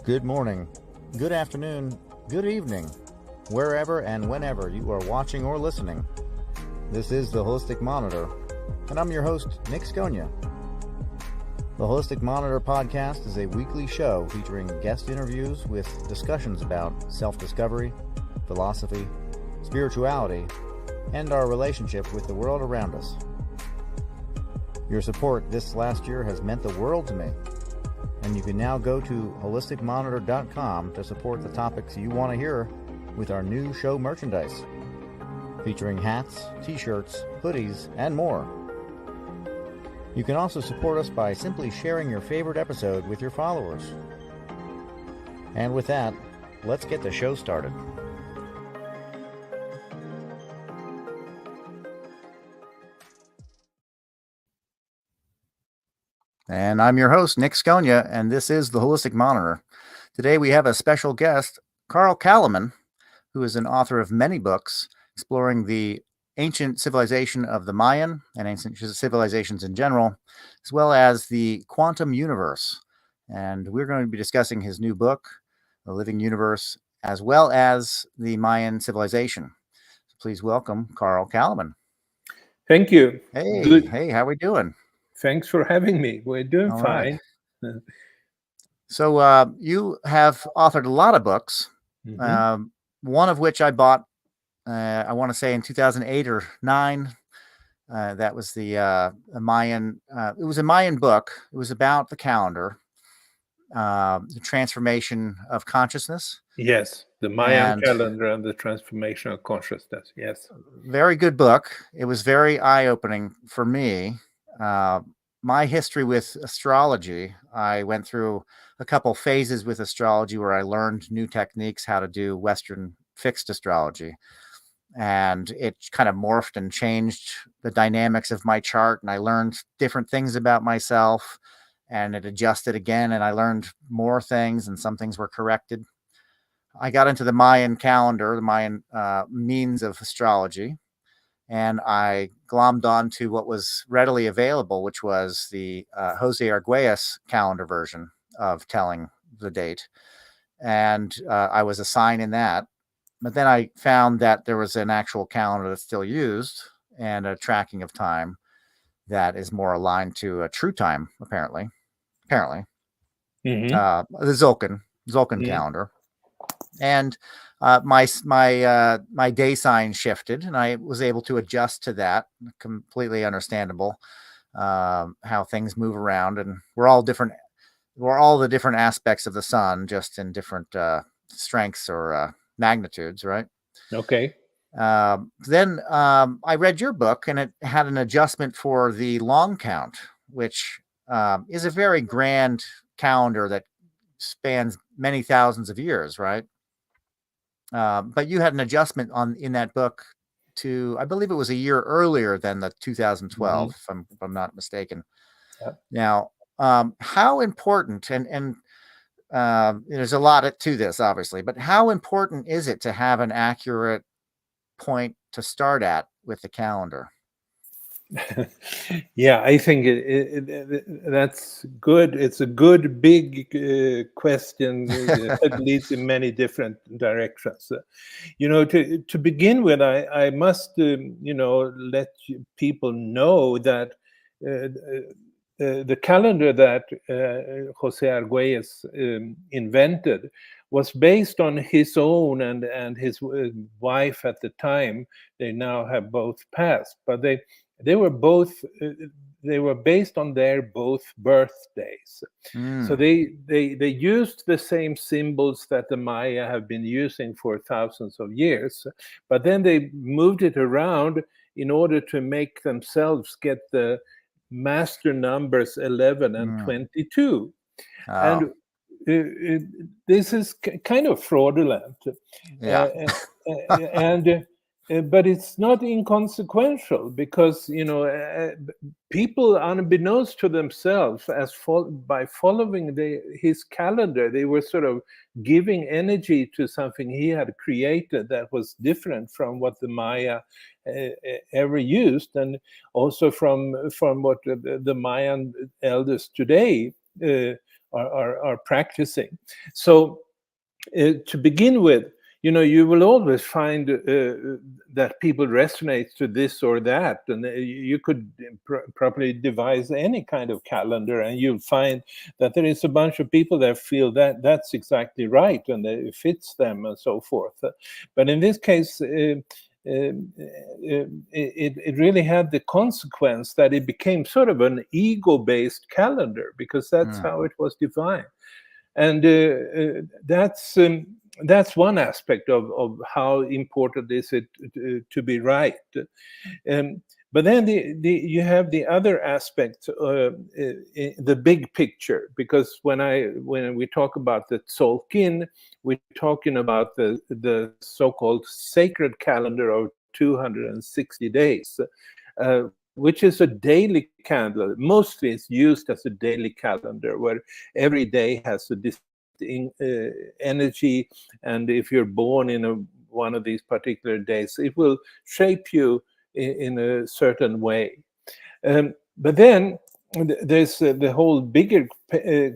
Good morning, good afternoon, good evening, wherever and whenever you are watching or listening. This is the Holistic Monitor, and I'm your host, Nick Sconia. The Holistic Monitor podcast is a weekly show featuring guest interviews with discussions about self-discovery, philosophy, spirituality, and our relationship with the world around us. Your support this last year has meant the world to me, and you can now go to holisticmonitor.com to support the topics you want to hear with our new show merchandise, featuring hats, t-shirts, hoodies, and more. You can also support us by simply sharing your favorite episode with your followers. And with that, let's get the show started. And I'm your host, Nick Sconia, and this is the Holistic Monitor. Today we have a special guest, Johan Calleman, who is an author of many books exploring the ancient civilization of the Mayan and ancient civilizations in general, as well as the quantum universe. And we're going to be discussing his new book, The Living Universe, as well as the Mayan civilization. So please welcome Johan Calleman. Thank you. Hey, Good. Hey, how are we doing? Thanks for having me. We're doing All fine. Right. So you have authored a lot of books, one of which I bought, I want to say in 2008 or 9. That was the Mayan. It was a Mayan book. It was about the calendar, the transformation of consciousness. Yes, the Mayan calendar and the transformation of consciousness. Yes. Very good book. It was very eye-opening for me. My history with astrology, I went through a couple phases with astrology where I learned new techniques, how to do Western fixed astrology. And it kind of morphed and changed the dynamics of my chart. And I learned different things about myself, and it adjusted again. And I learned more things, and some things were corrected. I got into the Mayan calendar, the Mayan means of astrology, and I glommed on to what was readily available, which was the Jose Arguelles calendar version of telling the date. And I was assigned in that. But then I found that there was an actual calendar that's still used and a tracking of time that is more aligned to a true time, apparently. The Tzolk'in calendar. And my day sign shifted, and I was able to adjust to that. Completely understandable how things move around, and we're all different. We're all the different aspects of the sun, just in different strengths or magnitudes, right? Okay. Then I read your book, and it had an adjustment for the long count, which is a very grand calendar that spans many thousands of years, right? But you had an adjustment in that book to, I believe it was a year earlier than the 2012, if I'm not mistaken. Yep. Now, how important, and there's a lot to this, obviously, but how important is it to have an accurate point to start at with the calendar? Yeah, I think that's good. It's a good big question that leads in many different directions. To begin with, I must let people know that the calendar that Jose Arguelles invented was based on his own and his wife at the time. They now have both passed, but they were both they were based on their both birthdays. So they used the same symbols that the Maya have been using for thousands of years, but then they moved it around in order to make themselves get the master numbers 11 and 22. And this is kind of fraudulent. But it's not inconsequential, because people, unbeknownst to themselves, by following his calendar, they were sort of giving energy to something he had created that was different from what the Maya ever used, and also from what the Mayan elders today are practicing. So to begin with, you will always find that people resonate to this or that, and you could properly devise any kind of calendar, and you'll find that there is a bunch of people that feel that that's exactly right and it fits them and so forth. But in this case, it really had the consequence that it became sort of an ego-based calendar, because that's how it was defined. And that's one aspect of how important is it to be right. But then you have the other aspect, the big picture, because when we talk about the Tzolkin, we're talking about the so-called sacred calendar of 260 days, which is a daily calendar. Mostly it's used as a daily calendar, where every day has a distinct energy, and if you're born in one of these particular days, it will shape you in a certain way. But then there's the whole bigger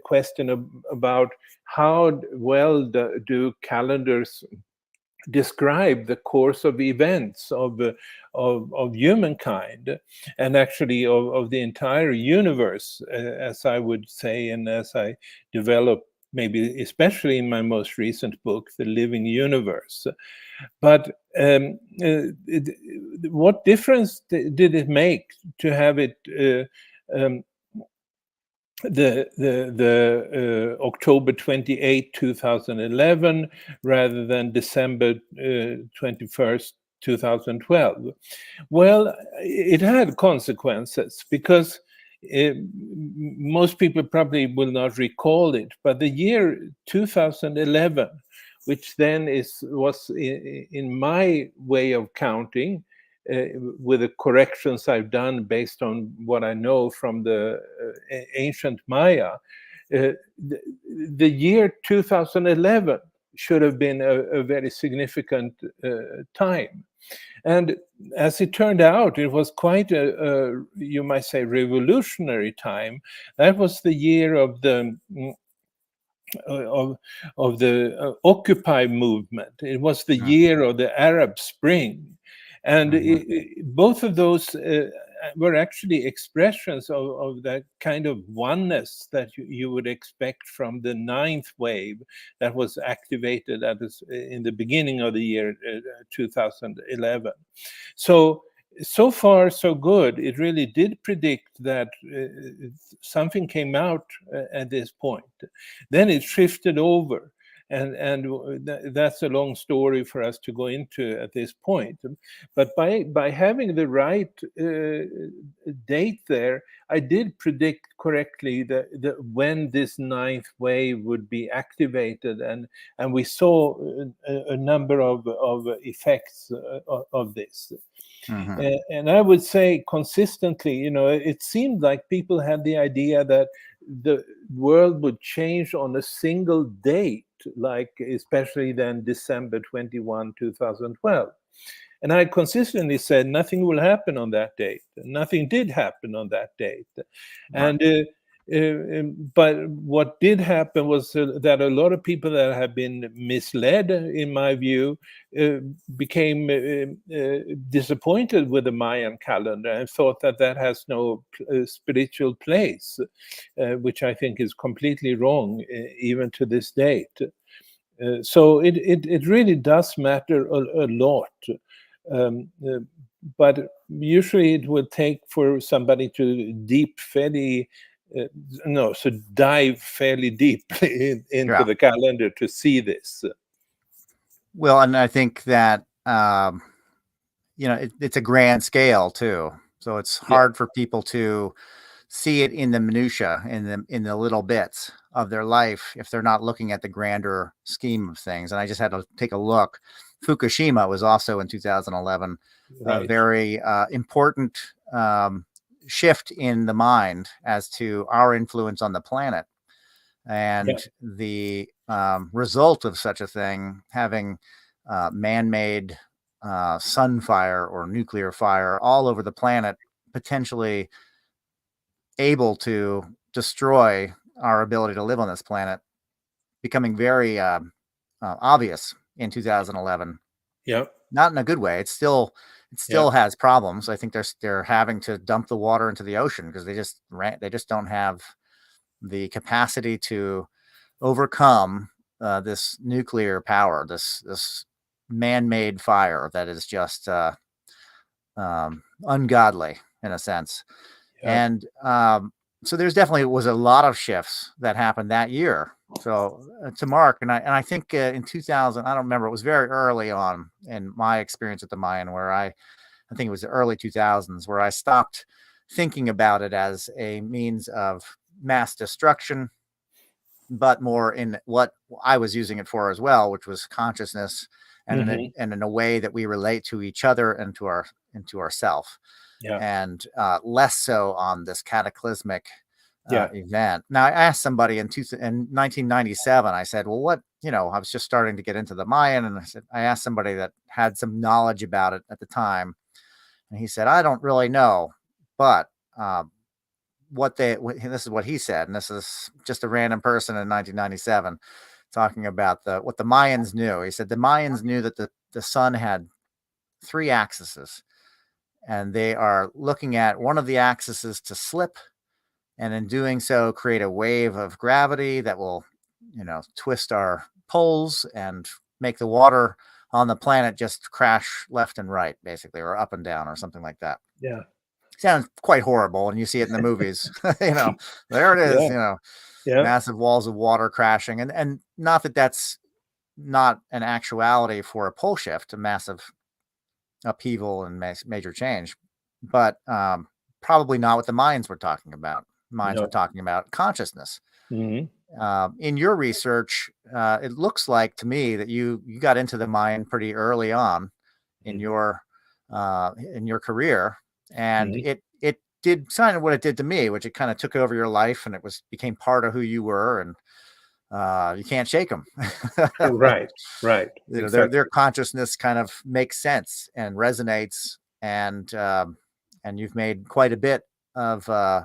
question about how well do calendars describe the course of events of humankind, and actually of the entire universe, as I would say, and as I develop, maybe especially in my most recent book, The Living Universe. But what difference did it make to have it the October 28, 2011, rather than December 21st, 2012? Well, it had consequences, because most people probably will not recall it, but the year 2011, which then was in my way of counting, with the corrections I've done based on what I know from the ancient Maya, the year 2011 should have been a very significant time. And as it turned out, it was quite you might say, revolutionary time. That was the year of the Occupy movement. It was the year of the Arab Spring. And both of those were actually expressions of that kind of oneness that you would expect from the ninth wave that was activated in the beginning of the year 2011. So far, so good. It really did predict that something came out at this point. Then it shifted over. And that's a long story for us to go into at this point. But by having the right date there, I did predict correctly when this ninth wave would be activated, and we saw a number of effects of this. And I would say consistently, it seemed like people had the idea that the world would change on a single date, like especially then December 21, 2012. And I consistently said nothing will happen on that date. Nothing did happen on that date. Right. And but what did happen was that a lot of people that have been misled, in my view, became disappointed with the Mayan calendar and thought that has no spiritual place, which I think is completely wrong, even to this date. So it really does matter a lot. But usually it would take for somebody to dive fairly deeply into the calendar to see this. Well, and I think that it's a grand scale too, so it's hard for people to see it in the minutia, in the little bits of their life, if they're not looking at the grander scheme of things. And I just had to take a look. Fukushima was also in 2011, a very important shift in the mind as to our influence on the planet, and the result of such a thing having man-made sunfire or nuclear fire all over the planet, potentially able to destroy our ability to live on this planet becoming very obvious in 2011. Yeah. Not in a good way. It still Yeah. has problems. I think they're having to dump the water into the ocean because they just don't have the capacity to overcome this nuclear power, this man-made fire that is just ungodly in a sense. Yeah. And so there's definitely was a lot of shifts that happened that year. So to Mark, and I think in 2000, I don't remember, it was very early on in my experience at the Mayan where I think it was the early 2000s where I stopped thinking about it as a means of mass destruction, but more in what I was using it for as well, which was consciousness Hmm. and in a way that we relate to each other and to ourself, Yeah. and less so on this cataclysmic Yeah. event. Now, I asked somebody in 1997, I said, well, what, I was just starting to get into the Mayan, and I asked somebody that had some knowledge about it at the time, and he said, I don't really know, but this is what he said, and this is just a random person in 1997 talking about what the Mayans knew. He said the Mayans knew that the sun had three axes, and they are looking at one of the axes to slip, and in doing so create a wave of gravity that will, twist our poles and make the water on the planet just crash left and right, basically, or up and down or something like that. Yeah. Sounds quite horrible, and you see it in the movies. There it is, Yeah. Yeah. massive walls of water crashing, and not that that's not an actuality for a pole shift, a massive upheaval and major change, but probably not what the Mayans were talking about. Mayans were No. talking about consciousness. Hmm. In your research, it looks like to me that you got into the Mayan pretty early on in your career, and Hmm. it did kind of what it did to me, which it kind of took over your life, and it became part of who you were, and you can't shake them. Right. Right. Their Exactly. consciousness kind of makes sense and resonates, and you've made quite a bit of uh,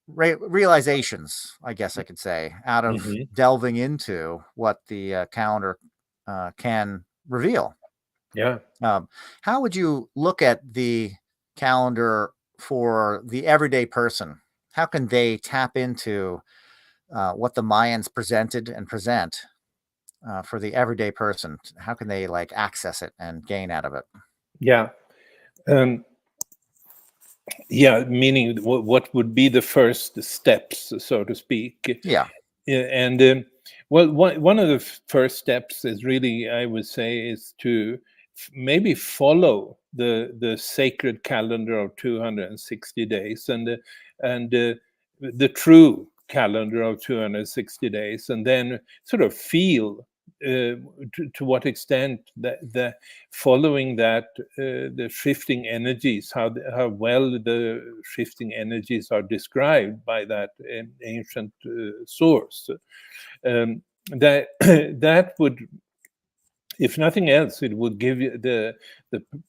realizations, I guess I could say, out of Hmm. delving into what the calendar can reveal. Yeah. How would you look at the calendar for the everyday person? How can they tap into what the Mayans presented and present for the everyday person? How can they like access it and gain out of it? Yeah. Um, yeah. Meaning, what would be the first steps, so to speak? Yeah. Yeah, and well, one of the first steps is really, I would say, is to maybe follow the sacred calendar of 260 days, and the true calendar of 260 days, and then sort of feel to what extent that the following that the shifting energies, how well the shifting energies are described by that ancient source. That that would, if nothing else, it would give you the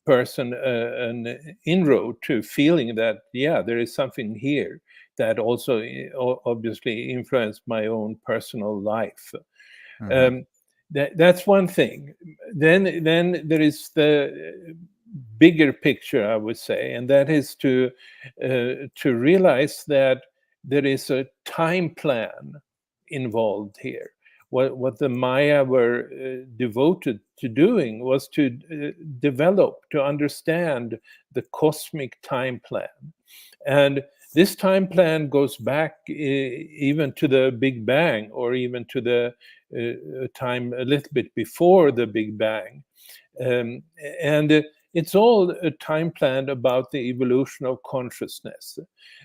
person an inroad to feeling that, yeah, there is something here that also obviously influenced my own personal life. Hmm. um, that's one thing. Then there is the bigger picture, I would say, and that is to realize that there is a time plan involved here. What the Maya were devoted to doing was to develop, to understand the cosmic time plan. And this time plan goes back even to the Big Bang, or even to the time a little bit before the Big Bang. Um, and it's all a time plan about the evolution of consciousness.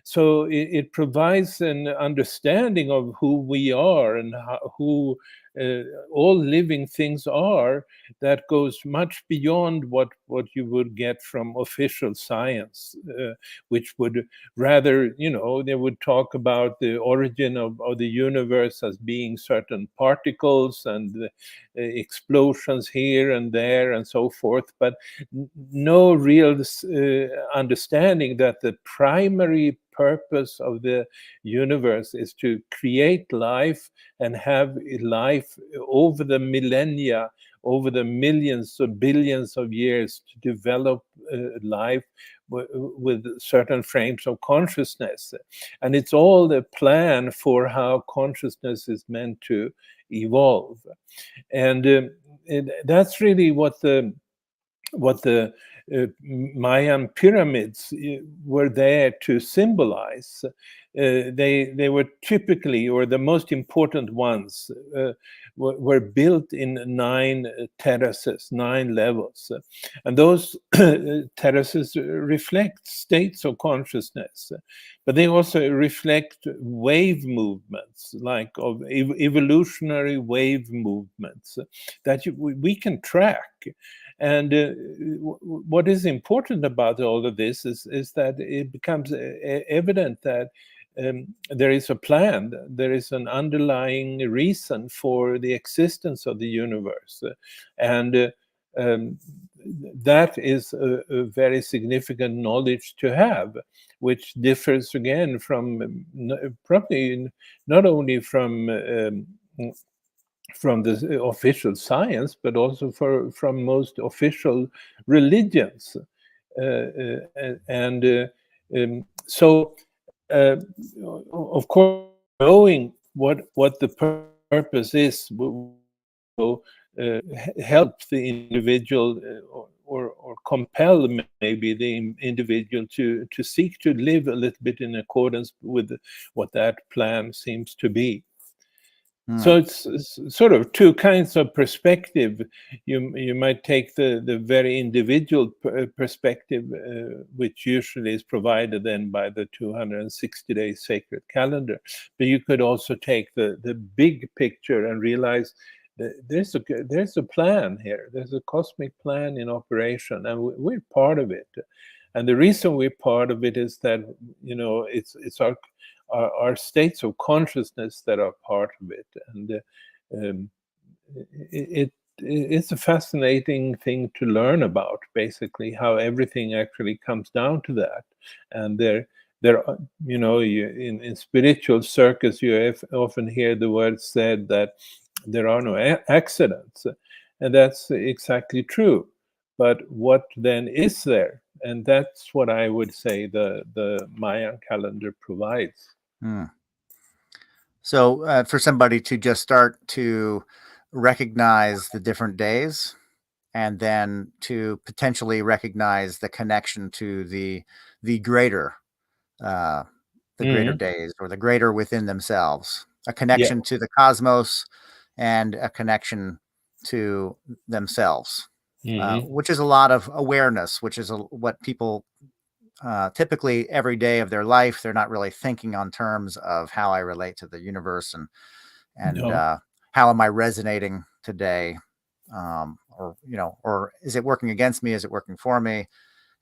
So it provides an understanding of who we are, and who all living things are, that goes much beyond what you would get from official science, which would rather, they would talk about the origin of the universe as being certain particles and explosions here and there and so forth, but no real understanding that the primary purpose of the universe is to create life and have life over the millennia, over the millions or billions of years, to develop life with certain frames of consciousness. And it's all the plan for how consciousness is meant to evolve. And that's really what the Mayan pyramids were there to symbolize. They were typically, or the most important ones, were built in 9 terraces, 9 levels. And those terraces reflect states of consciousness, but they also reflect wave movements, like of evolutionary wave movements that we can track. And what is important about all of this is that it becomes evident that there is a plan, there is an underlying reason for the existence of the universe. And that is a very significant knowledge to have, which differs again from probably not only from the official science, but also from most official religions. So, of course, knowing what the purpose is will help the individual or compel maybe the individual to seek to live a little bit in accordance with what that plan seems to be. So it's sort of 2 kinds of perspective. You might take the very individual perspective, which usually is provided then by the 260-day sacred calendar. But you could also take the big picture and realize that there's a plan here. There's a cosmic plan in operation, and we're part of it. And the reason we're part of it is that, it's our states of consciousness that are part of it. And it's a fascinating thing to learn about, basically, how everything actually comes down to that. And there are, in spiritual circles, you often hear the word said that there are no accidents. And that's exactly true. But what then is there? And that's what I would say the Mayan calendar provides. So for somebody to just start to recognize the different days, and then to potentially recognize the connection to the greater days, or the greater within themselves, a connection to the cosmos and a connection to themselves, which is a lot of awareness, which is what people typically every day of their life, they're not really thinking on terms of how I relate to the universe and how am I resonating today, or is it working against me? Is it working for me?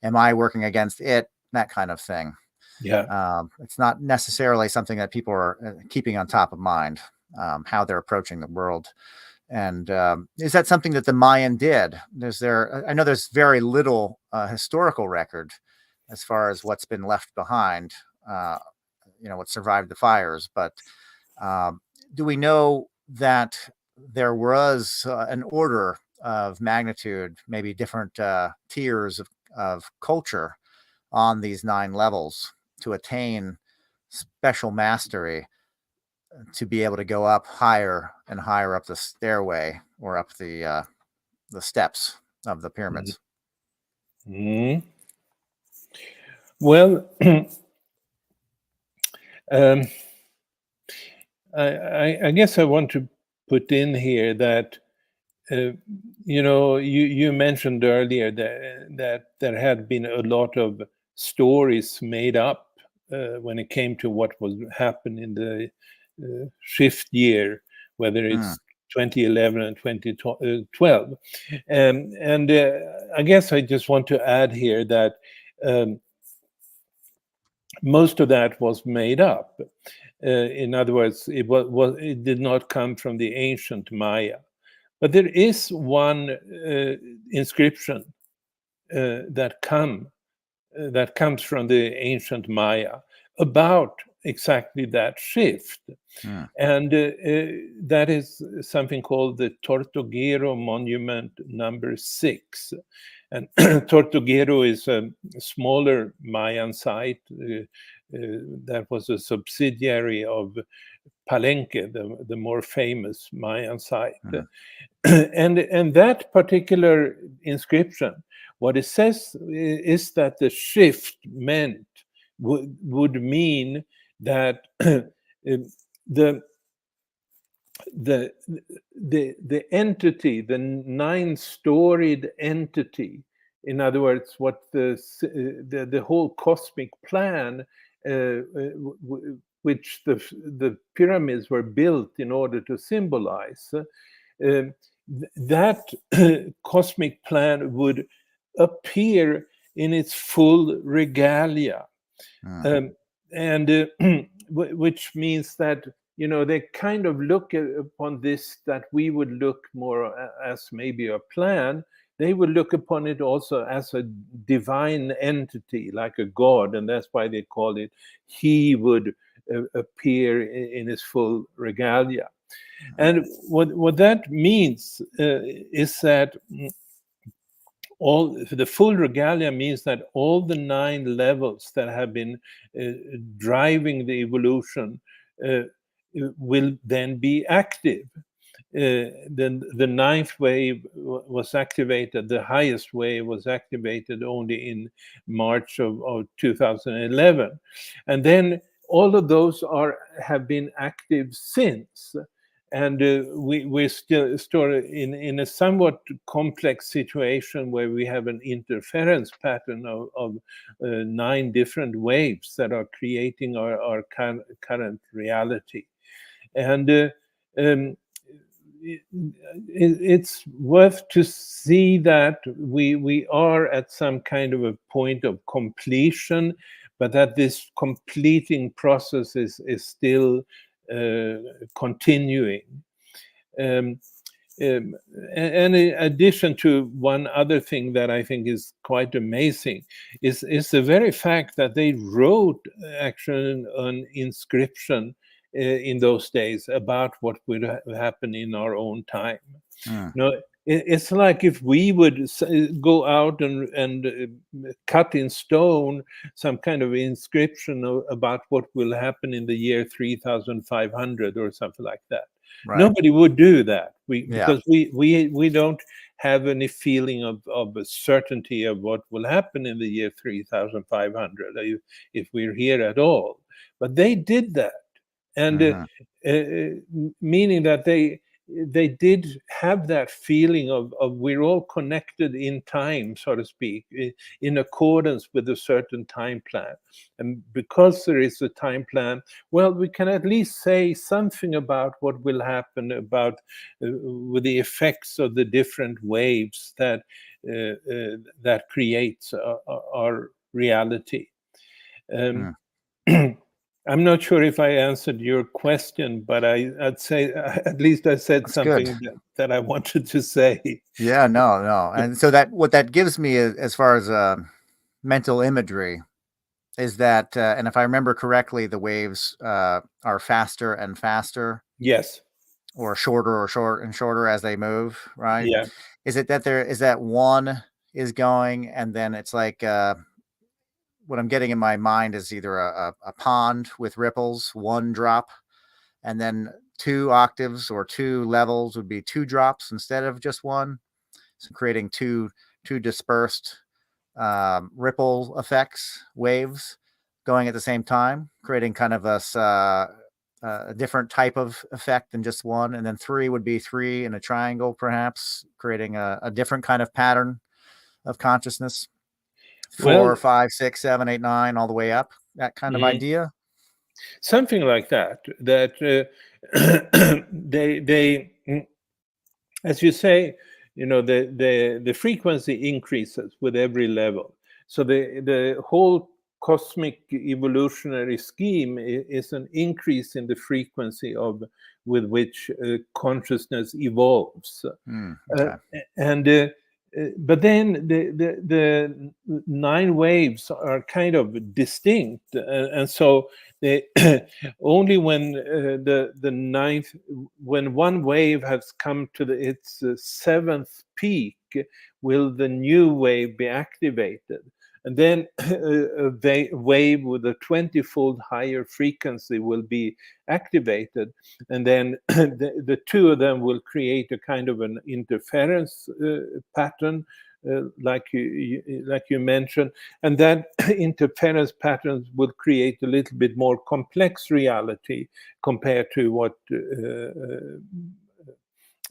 Am I working against it? That kind of thing. It's not necessarily something that people are keeping on top of mind, how they're approaching the world. And is that something that the Mayan did? I know there's very little historical record as far as what's been left behind, what survived the fires. But do we know that there was an order of magnitude, maybe different tiers of culture on these 9 levels to attain special mastery, to be able to go up higher and higher up the stairway, or up the steps of the pyramids? Well, I guess I want to put in here that you mentioned earlier that there had been a lot of stories made up when it came to what was happened in the shift year, whether it's 2011 and 2012. And I guess I just want to add here that most of that was made up. In other words, it did not come from the ancient Maya. But there is one inscription that comes from the ancient Maya, about exactly that shift. Mm. And that is something called the Tortuguero Monument number 6. And Tortuguero is a smaller Mayan site that was a subsidiary of Palenque, the more famous Mayan site. Mm. And that particular inscription, what it says is that the shift would mean that the the the entity, the 9-storied entity, in other words, what the whole cosmic plan, which the pyramids were built in order to symbolize, that cosmic plan would appear in its full regalia. Mm. And which means that, you know, they kind of look upon this, that we would look more as maybe a plan. They would look upon it also as a divine entity, like a god, and that's why they call it, he would appear in his full regalia. And what that means is that all the full regalia means that all the 9 levels that have been driving the evolution will then be active. Then the 9th wave was activated. The highest wave was activated only in March of 2011, and then all of those have been active since. And we're still in a somewhat complex situation where we have an interference pattern of 9 different waves that are creating our current reality. And it's worth to see that we are at some kind of a point of completion, but that this completing process is still continuing. And in addition to one other thing that I think is quite amazing is the very fact that they wrote actually an inscription in those days about what would happen in our own time. Mm. You know, it's like if we would go out and cut in stone some kind of inscription about what will happen in the year 3500 or something like that. Right. Nobody would do that. Yeah. Because we don't have any feeling of a certainty of what will happen in the year 3500 if we're here at all. But they did that, and Hmm. meaning that they did have that feeling of we're all connected in time, so to speak, in accordance with a certain time plan. And because there is a time plan, well, we can at least say something about what will happen about with the effects of the different waves that that creates our reality. Mm. I'm not sure if I answered your question, but I'd say at least I said That's good. something that I wanted to say. Yeah, no. And so that what that gives me as far as mental imagery is that, and if I remember correctly, the waves are faster and faster, Yes. or short and shorter as they move, right? Yeah. Is it that there is that one is going, and then it's like what I'm getting in my mind is either a pond with ripples, one drop, and then 2 octaves or 2 levels would be 2 drops instead of just one. So creating two dispersed ripple effects, waves going at the same time, creating kind of a different type of effect than just one. And then 3 would be 3 in a triangle, perhaps creating a different kind of pattern of consciousness. Well, 4, 5, 6, 7, 8, 9, all the way up. That kind of idea. something like that. That as you say, you know, the frequency increases with every level. So the whole cosmic evolutionary scheme is an increase in the frequency of with which consciousness evolves. Okay. And but then the 9 waves are kind of distinct, and so they only when the ninth, when one wave has come to its seventh peak, will the new wave be activated. And then a wave with a 20-fold higher frequency will be activated, and then the two of them will create a kind of an interference pattern, like you mentioned, and that interference patterns will create a little bit more complex reality compared to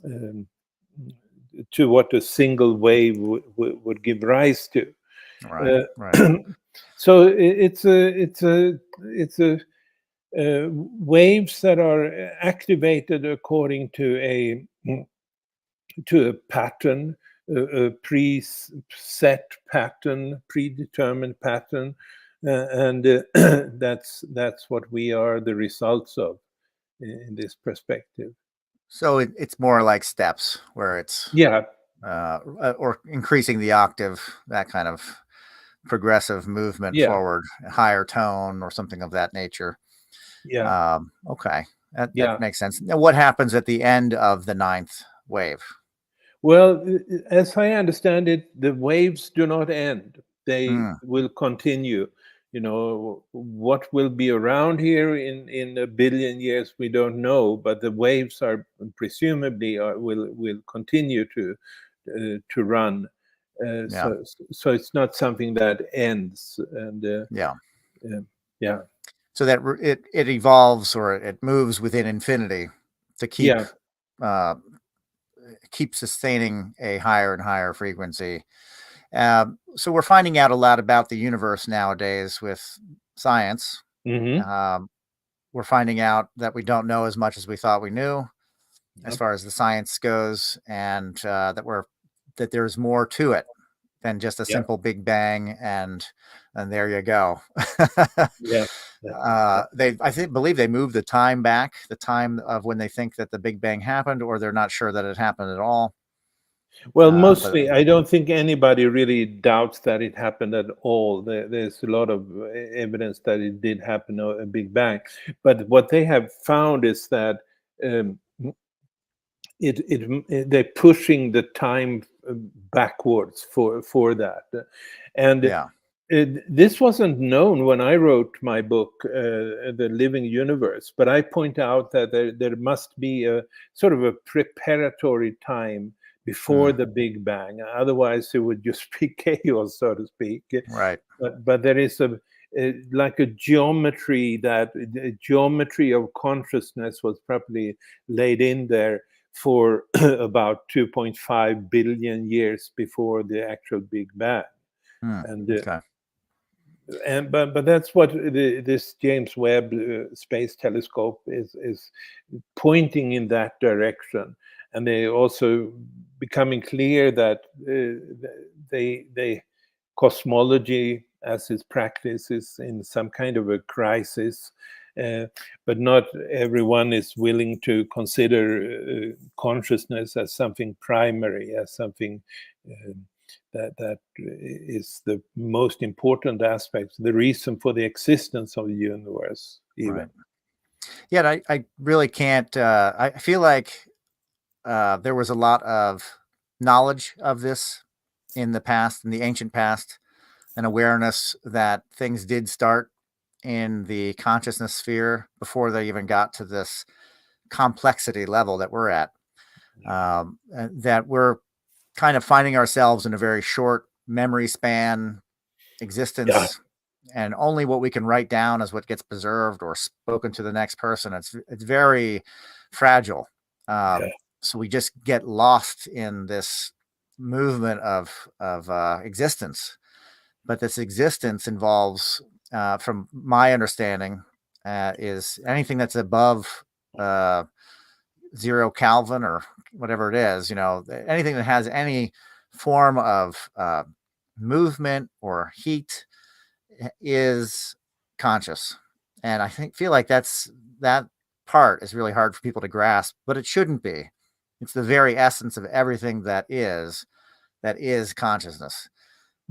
um, what a single wave would give rise to. Right. Right. So it's a waves that are activated according to a pattern, a preset pattern, predetermined pattern, and that's what we are the results of in this perspective. So it's more like steps where it's Yeah, or increasing the octave, that kind of progressive movement yeah, forward, higher tone or something of that nature. yeah, Okay, that yeah. makes sense. Now, what happens at the end of the ninth wave? Well, as I understand it, the waves do not end. They Mm, will continue. What will be around here in a billion years, we don't know, but the waves are presumably will continue to run. yeah, So it's not something that ends. And yeah. uh, yeah, So that it evolves or it moves within infinity to yeah. uh, keep sustaining a higher and higher frequency. So we're finding out a lot about the universe nowadays with science. Hmm. Um, we're finding out that we don't know as much as we thought we knew, as far as the science goes, and that there's more to it than just a Yeah, simple Big Bang, and there you go. yeah, yeah, yeah. Believe they moved the time back, the time of when they think that the Big Bang happened, or they're not sure that it happened at all. Well, But mostly, I don't think anybody really doubts that it happened at all. There's a lot of evidence that it did happen, a Big Bang. But what they have found is that um, they're pushing the time backwards for that, and yeah, this wasn't known when I wrote my book, The Living Universe, but I point out that there must be a sort of a preparatory time before mm, the Big Bang. Otherwise, it would just be chaos, so to speak. right, But there is like a geometry that the geometry of consciousness was probably laid in there for about 2.5 billion years before the actual Big Bang. mm, And okay, but that's what this James Webb Space Telescope is pointing in that direction, and they also becoming clear that they cosmology as is practice is in some kind of a crisis. Uh, but not everyone is willing to consider consciousness as something primary, as something that is the most important aspect, the reason for the existence of the universe, even. right. Yeah, I really can't. I feel like there was a lot of knowledge of this in the past, in the ancient past, an awareness that things did start in the consciousness sphere before they even got to this complexity level that we're at. And that we're kind of finding ourselves in a very short memory span Yeah, existence, and only what we can write down is what gets preserved or spoken to the next person. It's very fragile. yeah, So we just get lost in this movement of existence. But this existence involves, from my understanding, is anything that's above uh, 0 Kelvin or whatever it is. Anything that has any form of movement or heat is conscious. And I feel like that part is really hard for people to grasp, but it shouldn't be. It's the very essence of everything that is that is consciousness.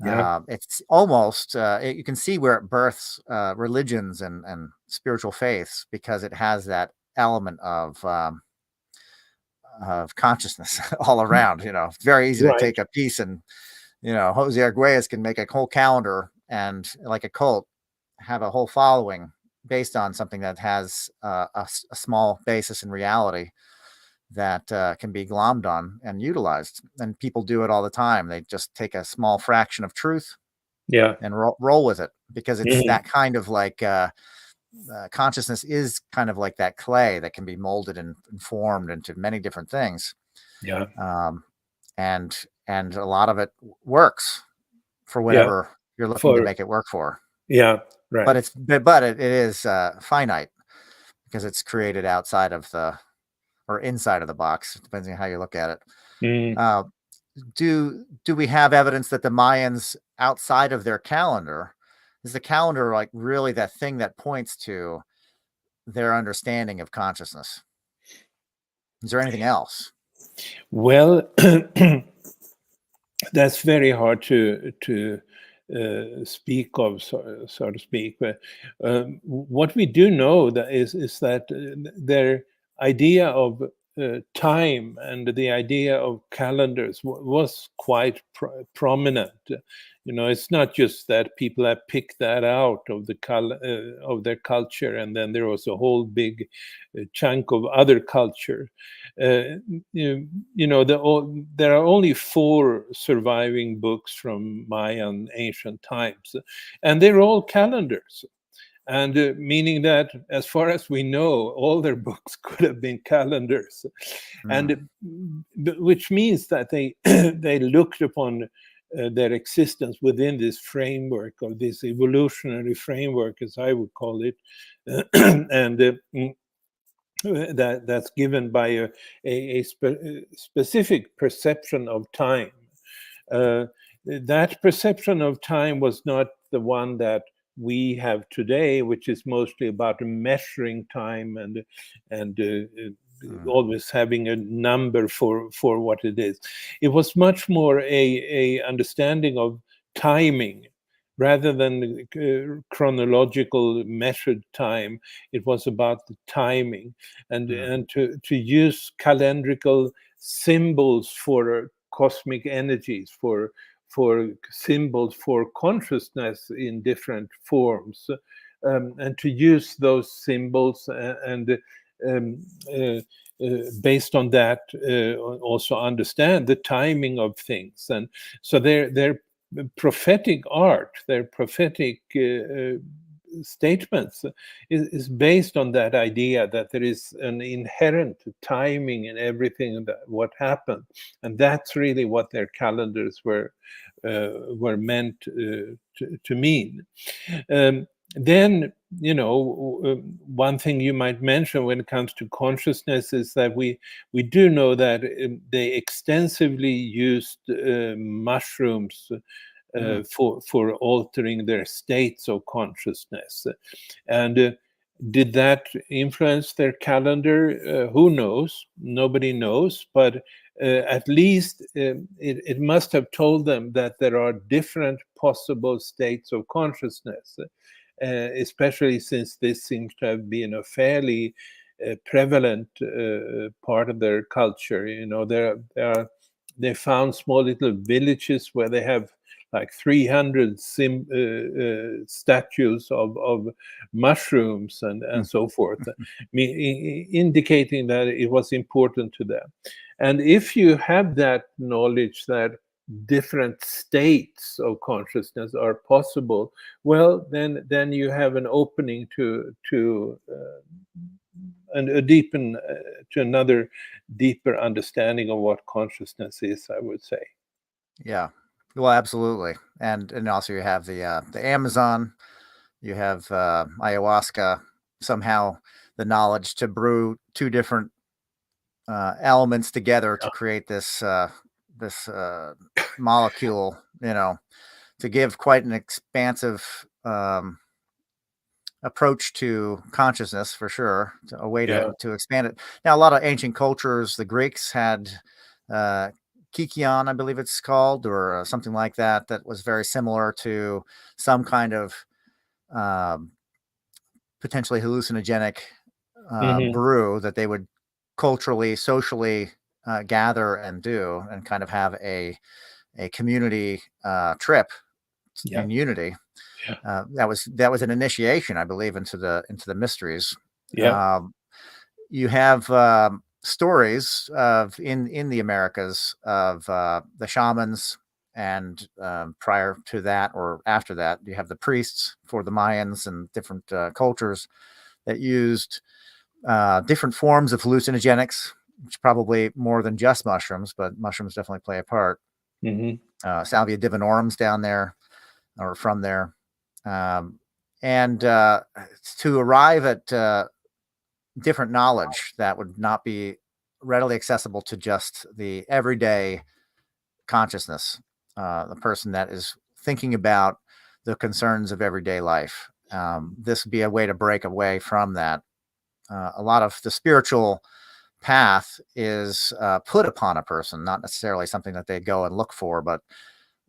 Yeah. It's almost you can see where it births religions and spiritual faiths, because it has that element of consciousness all around. It's very easy to Right. take a piece and Jose Arguelles can make a whole calendar and, like a cult, have a whole following based on something that has a small basis in reality that can be glommed on and utilized. And people do it all the time. They just take a small fraction of truth Yeah. and roll with it, because it's Mhm. that kind of like consciousness is kind of like that clay that can be molded and formed into many different things. Yeah. Um, and and a lot of it works for Yeah. whatever you're looking to For make it work for. Yeah. But Right. it is finite, because it's created outside of the or inside of the box, depending on how you look at it. Mm. Uh, do we have evidence that the Mayans, outside of their calendar, is the calendar like really that thing that points to their understanding of consciousness? Is there anything else? Well, that's very hard to speak of, so to speak. But what we do know that is that their idea of time and the idea of calendars was quite prominent. It's not just that people have picked that out of of their culture, and then there was a whole big chunk of other culture. There are only 4 surviving books from Mayan ancient times, and they're all calendars. And meaning that, as far as we know, all their books could have been calendars, Mm, and which means that they they looked upon their existence within this framework, or this evolutionary framework, as I would call it, and that's given by a specific perception of time. Uh, that perception of time was not the one that we have today, which is mostly about measuring time and mm, always having a number for what it is. It was much more a understanding of timing rather than chronological measured time. It was about the timing, and mm, to use calendrical symbols for cosmic energies, for symbols for consciousness in different forms, and to use those symbols and um, uh, based on that also understand the timing of things. And so their prophetic art, their prophetic statements is based on that idea that there is an inherent timing in everything that what happened, and that's really what their calendars were meant to mean. Um, then, one thing you might mention when it comes to consciousness is that we do know that they extensively used mushrooms mm. for altering their states of consciousness. And did that influence their calendar? Who knows? Nobody knows. But at least it must have told them that there are different possible states of consciousness, especially since this seems to have been a fairly prevalent part of their culture. They found small little villages where they have like 300 statues of mushrooms and Mm. so forth, indicating that it was important to them. And if you have that knowledge that different states of consciousness are possible, well, then you have an opening and a deepen to another deeper understanding of what consciousness is, I would say. Yeah. Well, absolutely. And also you have the Amazon, you have ayahuasca, somehow the knowledge to brew two different elements together to create this molecule, to give quite an expansive approach to consciousness, for sure, a way Yeah. to expand it. Now, a lot of ancient cultures, the Greeks had Kikion, I believe it's called, or something like that, that was very similar to some kind of um, potentially hallucinogenic Hmm. brew that they would culturally, socially gather and do, and kind of have a community trip Yeah. in unity. Yeah. That was an initiation, I believe, into the mysteries. Yeah. Um, you have stories of in the Americas of the shamans, and prior to that or after that, you have the priests for the Mayans and different cultures that used different forms of hallucinogenics, which probably more than just mushrooms, but mushrooms definitely play a part. Hmm. Salvia divinorum's down there or from there. Um, and to arrive at different knowledge that would not be readily accessible to just the everyday consciousness, the person that is thinking about the concerns of everyday life. This would be a way to break away from that. A lot of the spiritual path is put upon a person, not necessarily something that they go and look for, but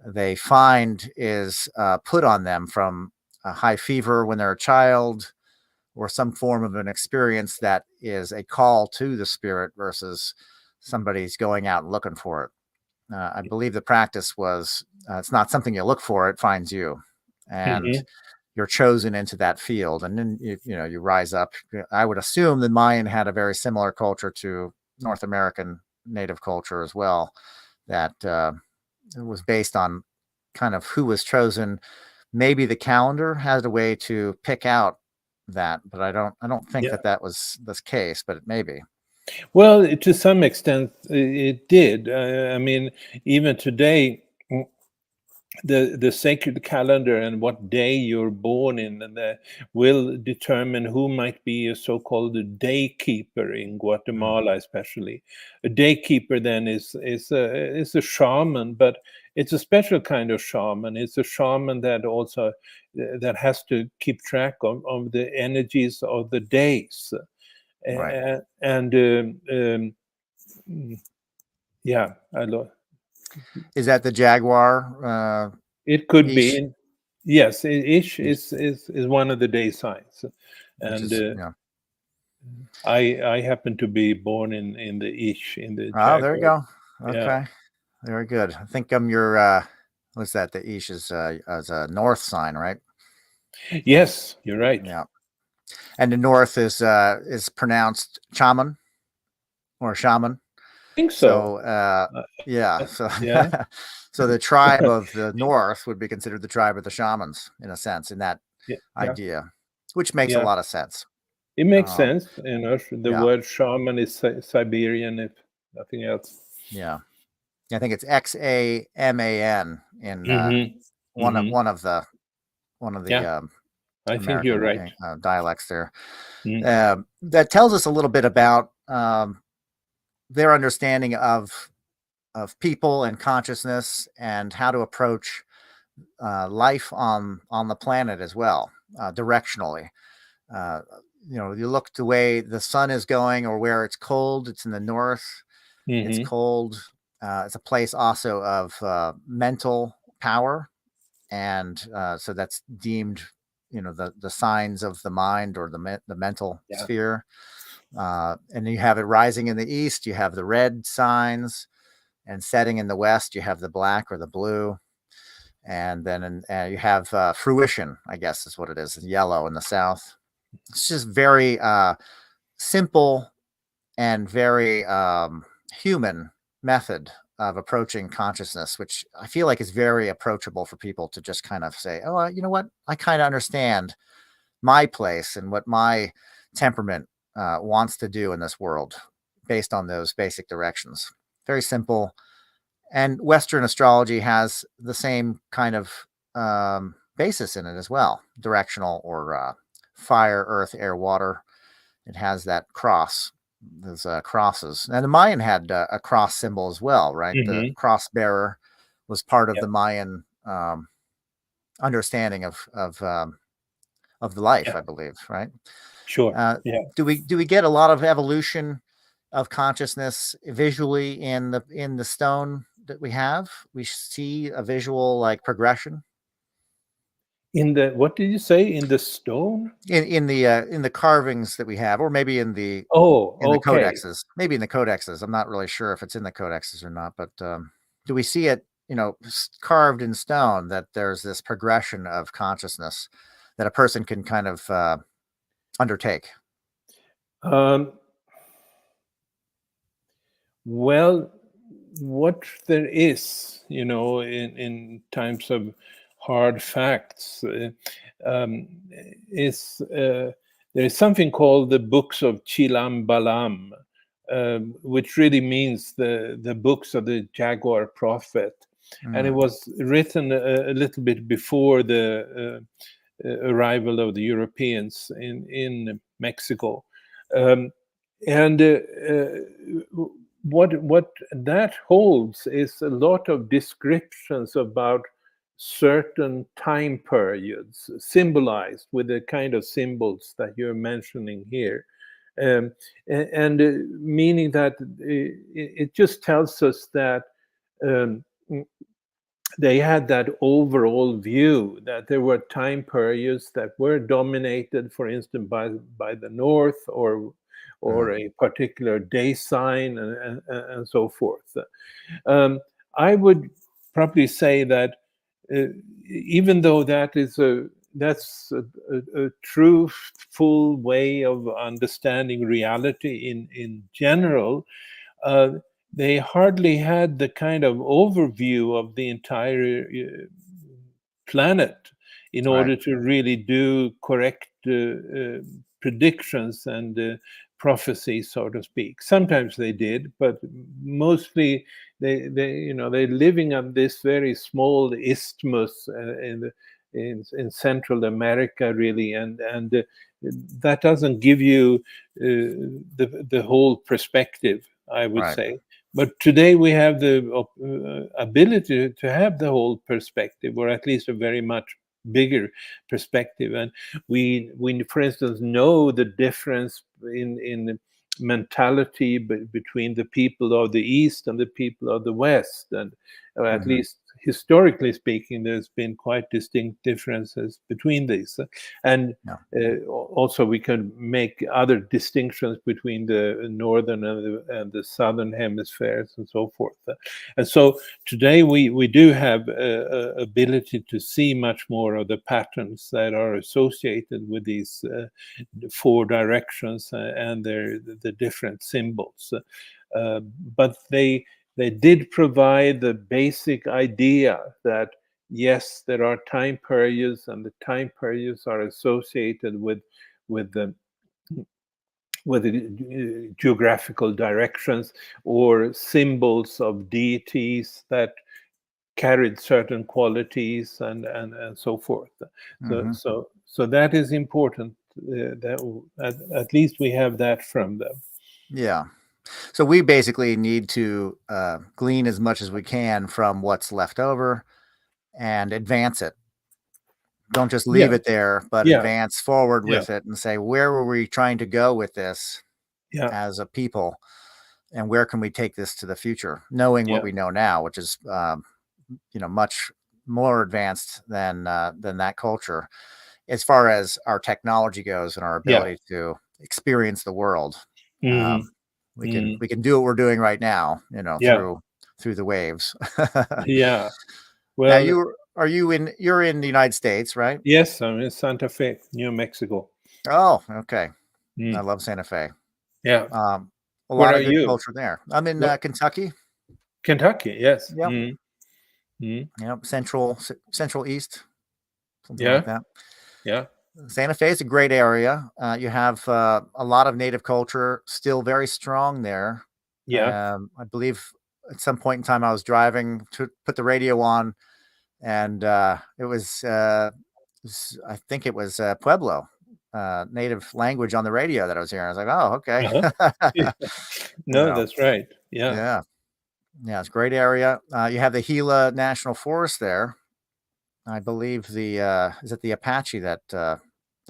they find is put on them from a high fever when they're a child, or some form of an experience that is a call to the spirit versus somebody's going out and looking for it. I believe the practice was it's not something you look for, it finds you. And Hmm. you're chosen into that field, and then you rise up. I would assume the Mayan had a very similar culture to North American native culture as well, that it was based on kind of who was chosen. Maybe the calendar has a way to pick out that, but I don't think Yeah. that was the case, but it may be. Well, to some extent, it did. I mean, even today, the sacred calendar and what day you're born in, and will determine who might be a so-called day keeper in Mm, Guatemala, especially. A day keeper then is a shaman, but it's a special kind of shaman. It's a shaman that also that has to keep track of the energies of the days. right. And yeah, Is that the jaguar? it could be. Ish, Yes, Ish ish, is one of the day signs, which and is I happen to be born in the Ish, in the oh, there you Jaguar. go. Yeah. Okay, very good. I think I'm your what's that? The Ish is as a north sign, right? Yes, you're right. Yeah, and the north is pronounced chaman or shaman. I think so. So Uh, yeah, so yeah, so the tribe of the north would be considered the tribe of the shamans in a sense, in that yeah, yeah, idea, which makes a yeah. lot of sense. It makes Um, sense. You know, the yeah, word shaman is Siberian, if nothing else. yeah. I think it's Xaman in Hmm. one of Hmm. one of the one of the Yeah, I think you're American right. dialects there. Mm. That tells us a little bit about their understanding of people and consciousness and how to approach life on the planet as well, directionally. Uh, you look the way the sun is going, or where it's cold. It's in the north. It's Hmm. cold. It's a place also of mental power, and so that's deemed, the signs of the mind, or the mental Yeah. sphere. And you have it rising in the east. You have the red signs, and setting in the west. You have the black or the blue, and then you have fruition, I guess is what it is, yellow in the south. It's just very simple and very human method of approaching consciousness, which I feel like is very approachable for people to just kind of say, oh, you know what, I kind of understand my place and what my temperament wants to do in this world based on those basic directions. Very simple. And Western astrology has the same kind of basis in it as well, directional, or fire, earth, air, water. It has that cross, those crosses. And the Mayan had a cross symbol as well, right? The Hmm. cross bearer was part of Yeah. the Mayan understanding of the life, Yeah. I believe, right? Sure. Uh, Yeah. do we get a lot of evolution of consciousness visually in the stone that we have? We see a visual like progression In the, what did you say? In the stone? in the carvings that we have, or maybe Oh, in the okay. codexes. Maybe in the codexes. I'm not really sure if it's in the codexes or not, but do we see it, carved in stone that there's this progression of consciousness that a person can kind of undertake? Um, well, what there is, in times of hard facts, um, is there is something called the books of Chilam Balam, which really means the books of the Jaguar prophet. And it Mm, was written a little bit before the arrival of the Europeans in Mexico. Um, and what that holds is a lot of descriptions about certain time periods symbolized with the kind of symbols that you're mentioning here. And meaning that it just tells us that um, they had that overall view that there were time periods that were dominated, for instance, by the north, or mm, a particular day sign, and so forth. Um, I would probably say that uh, even though that's a truthful way of understanding reality in general, uh, they hardly had the kind of overview of the entire planet in right. order to really do correct predictions and prophecies, so to speak. Sometimes they did, but mostly they're living on this very small isthmus in Central America, really, and that doesn't give you the whole perspective, I would Right. say. But today we have the ability to have the whole perspective, or at least a very much bigger perspective. And we, for instance, know the difference in mentality between the people of the East and the people of the West, and at Hmm. least historically speaking, there's been quite distinct differences between these. And Yeah. also we can make other distinctions between the northern and the southern hemispheres and so forth. And so today we do have ability to see much more of the patterns that are associated with these four directions and the different symbols. But they did provide the basic idea that yes, there are time periods, and the time periods are associated with the geographical directions or symbols of deities that carried certain qualities, and so forth. So Hmm. so that is important. That at least we have that from them. Yeah. So we basically need to glean as much as we can from what's left over and advance it. Don't just leave Yeah, it there, but yeah, advance forward yeah, with it and say, where were we trying to go with this yeah, as a people? And where can we take this to the future? Knowing what yeah, we know now, which is, much more advanced than that culture as far as our technology goes and our yeah. ability to experience the world. Hmm. Um, we can Hmm. we can do what we're doing right now, Yeah, through the waves. yeah. Now Well, you're in the United States, right? yes, I'm in Santa Fe, New Mexico. Oh, okay. I Mm. love Santa Fe. Yeah. Um, a Where lot are of good you? culture there. I'm in What? Kentucky. Kentucky. Yes. Yep. Mm. Mm. Yep. Central East, something like Yeah. that. Yeah. Santa Fe is a great area. You have a lot of native culture still very strong there. Yeah. I believe at some point in time I was driving to put the radio on, and I think it was Pueblo native language on the radio that I was hearing. I was like, oh, Uh-huh. okay. Yeah. you No, know, that's right. Yeah. yeah, yeah, it's a great area. You have the Gila National Forest there. I believe is it the Apache that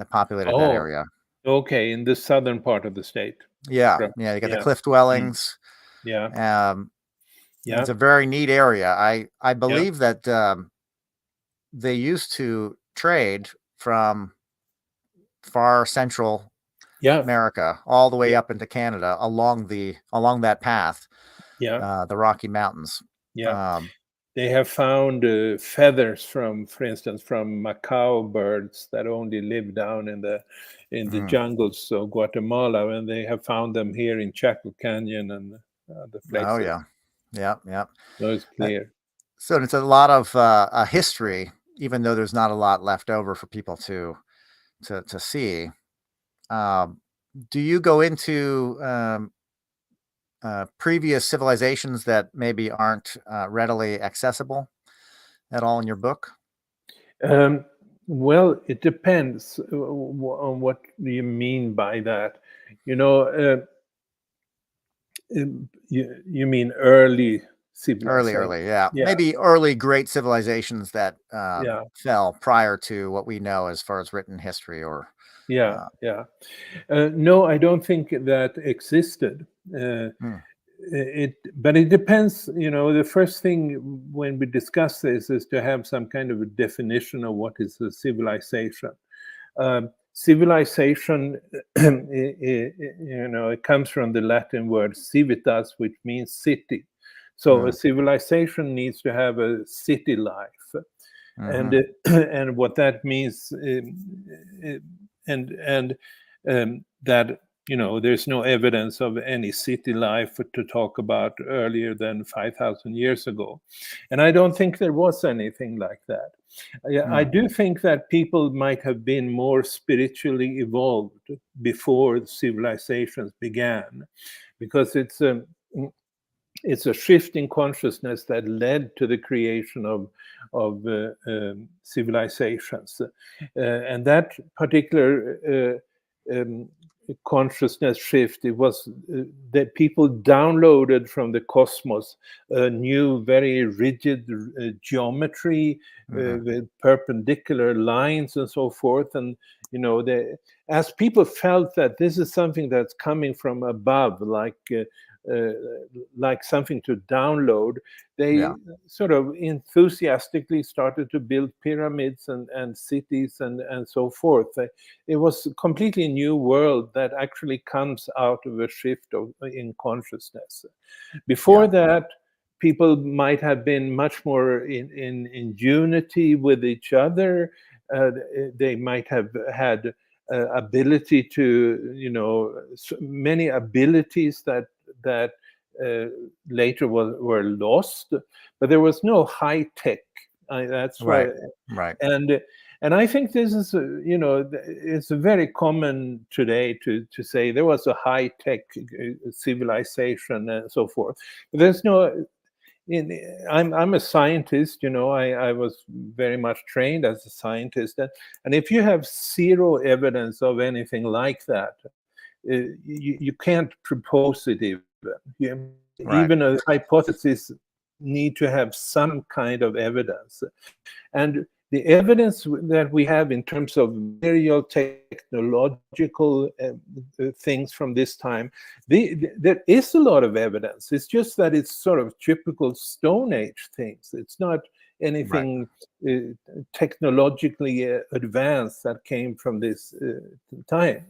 populated that Oh, area? okay. In the southern part of the state. Yeah, Correct. yeah, you got the Yeah. cliff Mm. dwellings. Yeah. Um, Yeah. It's a very neat area. I Yeah. believe that they used to trade from far central Yeah. America all the way Yeah. up into Canada along that path, Yeah. the Rocky Mountains. Yeah. Um, They have found feathers from, for instance, from Macau birds that only live down in the mm, jungles of Guatemala, and they have found them here in Chaco Canyon and other oh places. yeah, yeah, yeah. So it's Uh, clear. So it's a lot of a history, even though there's not a lot left over for people to see. Um, do you go into previous civilizations that maybe aren't readily accessible at all in your book? Um, well, it depends on what you mean by that. You know, you mean early civilization? Early, yeah. Yeah, Maybe early great civilizations that yeah, fell prior to what we know as far as written history or. yeah, Uh, yeah. No, I don't think that existed. Uh, mm, but it depends. You know, the first thing when we discuss this is to have some kind of a definition of what is a civilization. Civilization, you know, it comes from the Latin word civitas, which means city. So a mm, civilization needs to have a city life, and mhm. and what that means, and that, you know, there's no evidence of any city life to talk about earlier than 5,000 years ago, and I don't think there was anything like that. I Mm, do think that people might have been more spiritually evolved before civilizations began, because it's a shift in consciousness that led to the creation of civilizations, and that particular consciousness shift, it was that people downloaded from the cosmos a new, very rigid geometry mhm. with perpendicular lines and so forth, and you know, as people felt that this is something that's coming from above, uh, like something to download, Yeah, they sort of enthusiastically started to build pyramids and cities and so forth. It was a completely new world that actually comes out of a shift in consciousness. Before yeah. that, people might have been much more in unity with each other. They might have had ability to, you know, many abilities that uh, later were lost, but there was no high tech. That's Right, why, right. and and I think this is, you know, it's very common today to say there was a high tech civilization and so forth. But there's no. In, I'm a scientist, you know. I was very much trained as a scientist, and if you have zero evidence of anything like that, you can't propose it even. Right. Even a hypothesis need to have some kind of evidence. And the evidence that we have in terms of material technological things from this time, there is a lot of evidence. It's just that it's sort of typical Stone Age things. It's not Right. anything technologically advanced that came from this time.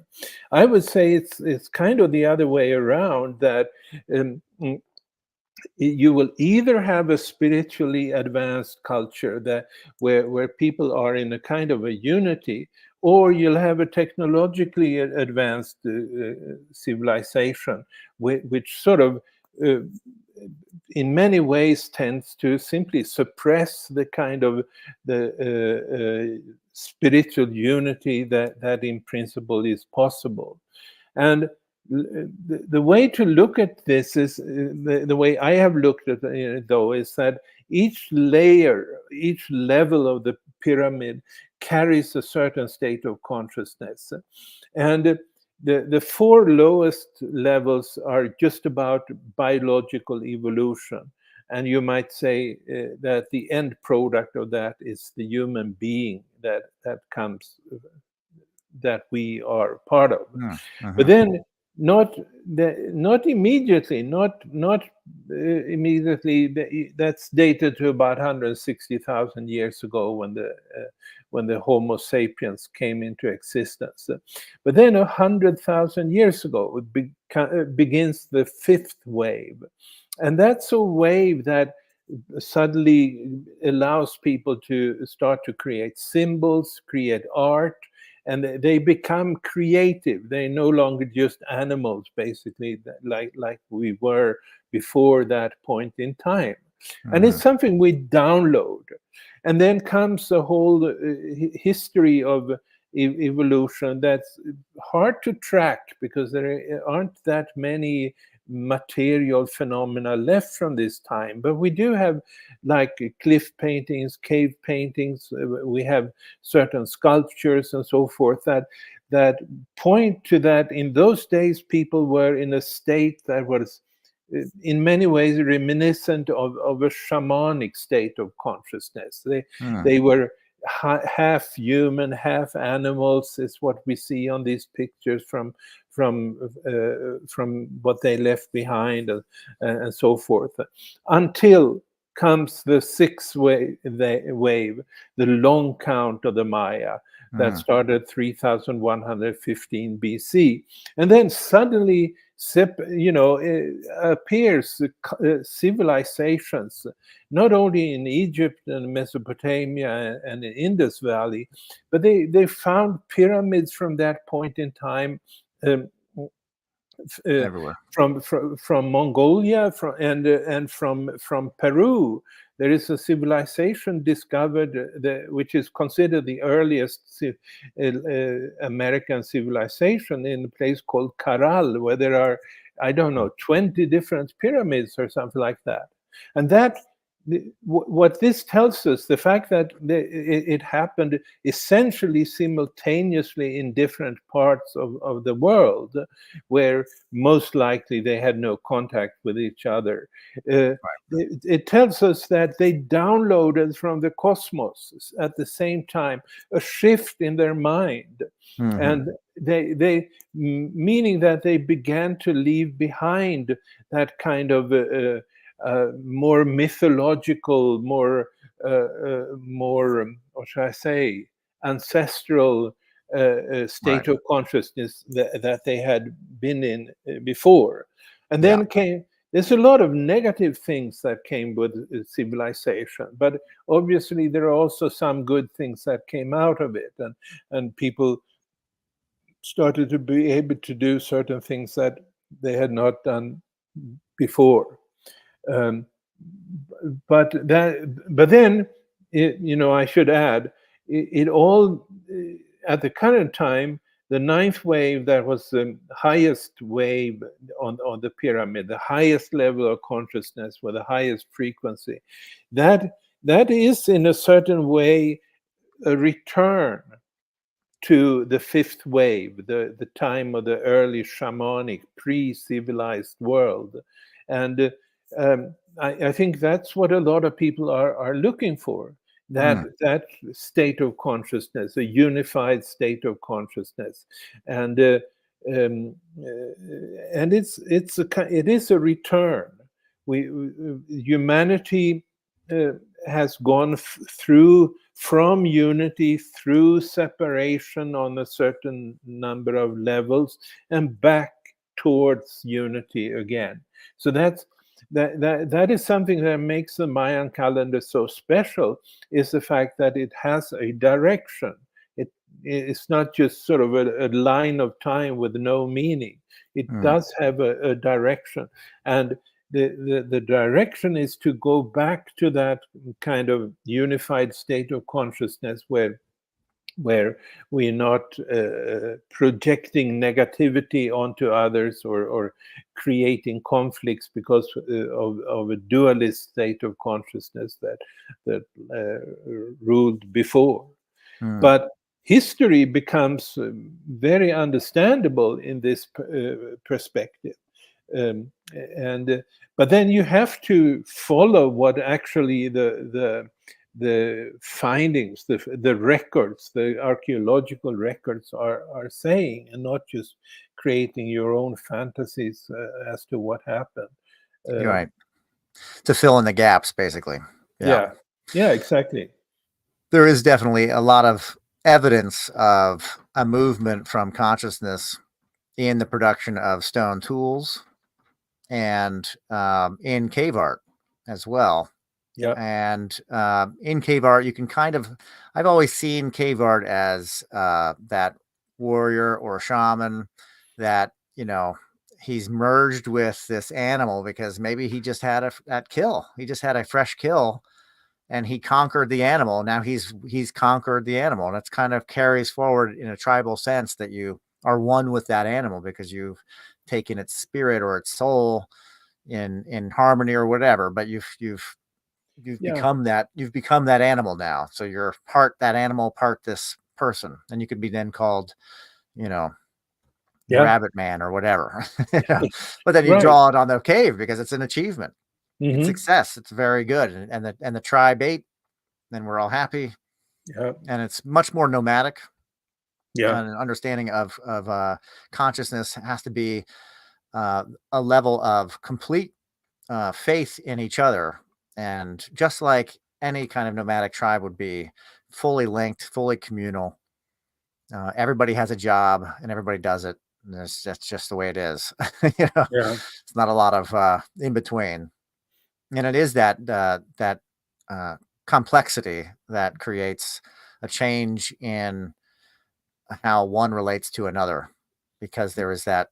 I would say it's kind of the other way around, that um, you will either have a spiritually advanced culture that where people are in a kind of a unity, or you'll have a technologically advanced civilization, which sort of uh, in many ways tends to simply suppress the kind of the spiritual unity that in principle is possible. And the way to look at this is the way I have looked at it, though, is that each layer, each level of the pyramid carries a certain state of consciousness. And the four lowest levels are just about biological evolution. And you might say that the end product of that is the human being that comes, that we are part of. Mm, But mhm. then not not immediately, not immediately. That's dated to about 160,000 years ago when the Homo sapiens came into existence. But then 100,000 years ago, begins the fifth wave, and that's a wave that suddenly allows people to start to create symbols, create art, and they become creative. They're no longer just animals, basically, like we were before that point in time. And it's Mm. something we download. And then comes the whole history of evolution that's hard to track because there aren't that many material phenomena left from this time. But we do have like cliff paintings, cave paintings, we have certain sculptures and so forth that point to that in those days people were in a state that was in many ways reminiscent of a shamanic state of consciousness. Mm. They were half human, half animals. Is what we see on these pictures from what they left behind, and so forth. Until comes the sixth wave, the long count of the Maya that Mm. started 3115 BC, and then suddenly appears civilizations, not only in Egypt and Mesopotamia and the Indus Valley, but they found pyramids from that point in time, um, uh, Everywhere. from Mongolia, and from Peru. There is a civilization discovered, which is considered the earliest American civilization, in a place called Caral, where there are, I don't know, 20 different pyramids or something like that. And that what this tells us, the fact that it happened essentially simultaneously in different parts of the world, where most likely they had no contact with each other. It tells us that they downloaded from the cosmos at the same time a shift in their mind. Mm-hmm. And they meaning that they began to leave behind that kind of more mythological, more what should I say, ancestral Right. state of consciousness that they had been in before. And Yeah. then there's a lot of negative things that came with civilization, but obviously there are also some good things that came out of it, and people started to be able to do certain things that they had not done before. Um, but then, I should add, it all at the current time, the ninth wave, that was the highest wave on the pyramid, the highest level of consciousness with the highest frequency. That is in a certain way a return to the fifth wave, the time of the early shamanic pre-civilized world. And I think that's what a lot of people are looking for, that Mm. that state of consciousness, a unified state of consciousness. And it is a return. Humanity has gone through from unity through separation on a certain number of levels and back towards unity again. So that is something that makes the Mayan calendar so special, is the fact that it has a direction. It's not just sort of a line of time with no meaning. It Mm. does have a direction, and the direction is to go back to that kind of unified state of consciousness where we're not projecting negativity onto others, or creating conflicts because of a dualist state of consciousness that ruled before. Mm. But history becomes very understandable in this perspective. And but then you have to follow what actually the the findings, the records, the archaeological records are saying, and not just creating your own fantasies as to what happened. You're right. To fill in the gaps, basically. Yeah, yeah, exactly. There is definitely a lot of evidence of a movement from consciousness in the production of stone tools and in cave art as well. Yeah, And in cave art, you can kind of, I've always seen cave art as that warrior or shaman that, he's merged with this animal because maybe he just had that kill. He just had a fresh kill and he conquered the animal. Now he's conquered the animal. And it's kind of carries forward in a tribal sense that you are one with that animal because you've taken its spirit or its soul in harmony or whatever. But you've yeah, become that animal now. So you're part that animal, part this person, and you could be then called, you know, the yeah. rabbit man or whatever. But then you Right. draw it on the cave because it's an achievement. It's Hmm. success. It's very good. And the tribe ate, then we're all happy. Yeah, And it's much more nomadic. yeah, An understanding of consciousness has to be a level of complete faith in each other. And just like any kind of nomadic tribe would be, fully linked, fully communal. Everybody has a job and everybody does it. And that's just the way it is. yeah, It's not a lot of in between. And it is that uh, complexity that creates a change in how one relates to another, because there is that,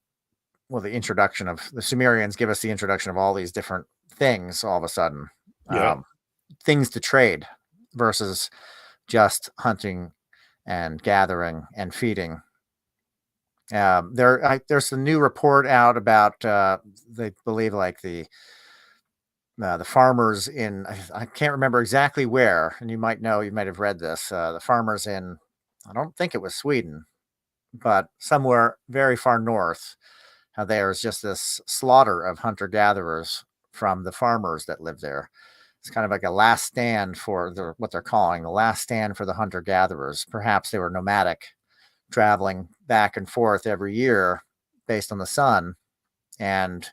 well, the introduction of the Sumerians give us the introduction of all these different things all of a sudden, yeah, um, things to trade versus just hunting and gathering and feeding. There's a new report out about they believe like the farmers in, I can't remember exactly where, and you might know, you might have read this. The farmers in, I don't think it was Sweden, but somewhere very far north, how there's just this slaughter of hunter gatherers from the farmers that live there. It's kind of like a last stand for what they're calling the last stand for the hunter gatherers. Perhaps they were nomadic, traveling back and forth every year based on the sun, and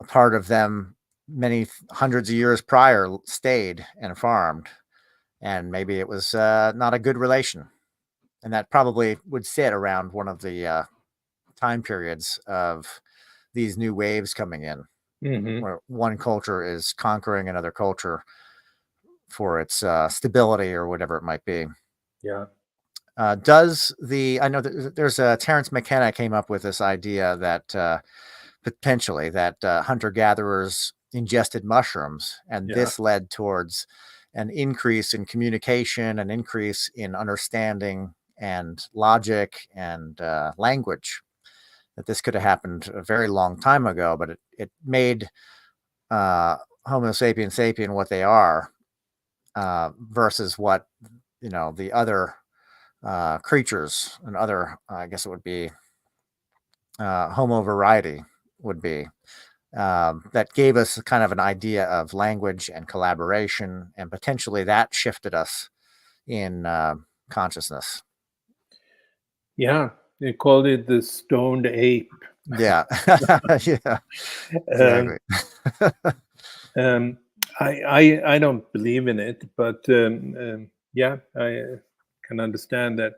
a part of them many hundreds of years prior stayed and farmed, and maybe it was not a good relation, and that probably would sit around one of the time periods of these new waves coming in, hmm, where one culture is conquering another culture for its stability or whatever it might be. yeah, I know that there's a Terence McKenna came up with this idea that potentially that hunter gatherers ingested mushrooms, and yeah, this led towards an increase in communication, an increase in understanding and logic and language. That this could have happened a very long time ago, but it made uh, Homo sapien sapien what they are, versus what the other creatures and other, I guess it would be Homo variety would be. That gave us kind of an idea of language and collaboration, and potentially that shifted us in consciousness. yeah. They called it the stoned ape. Yeah, yeah, Um, exactly. um, I don't believe in it, but yeah, I can understand that.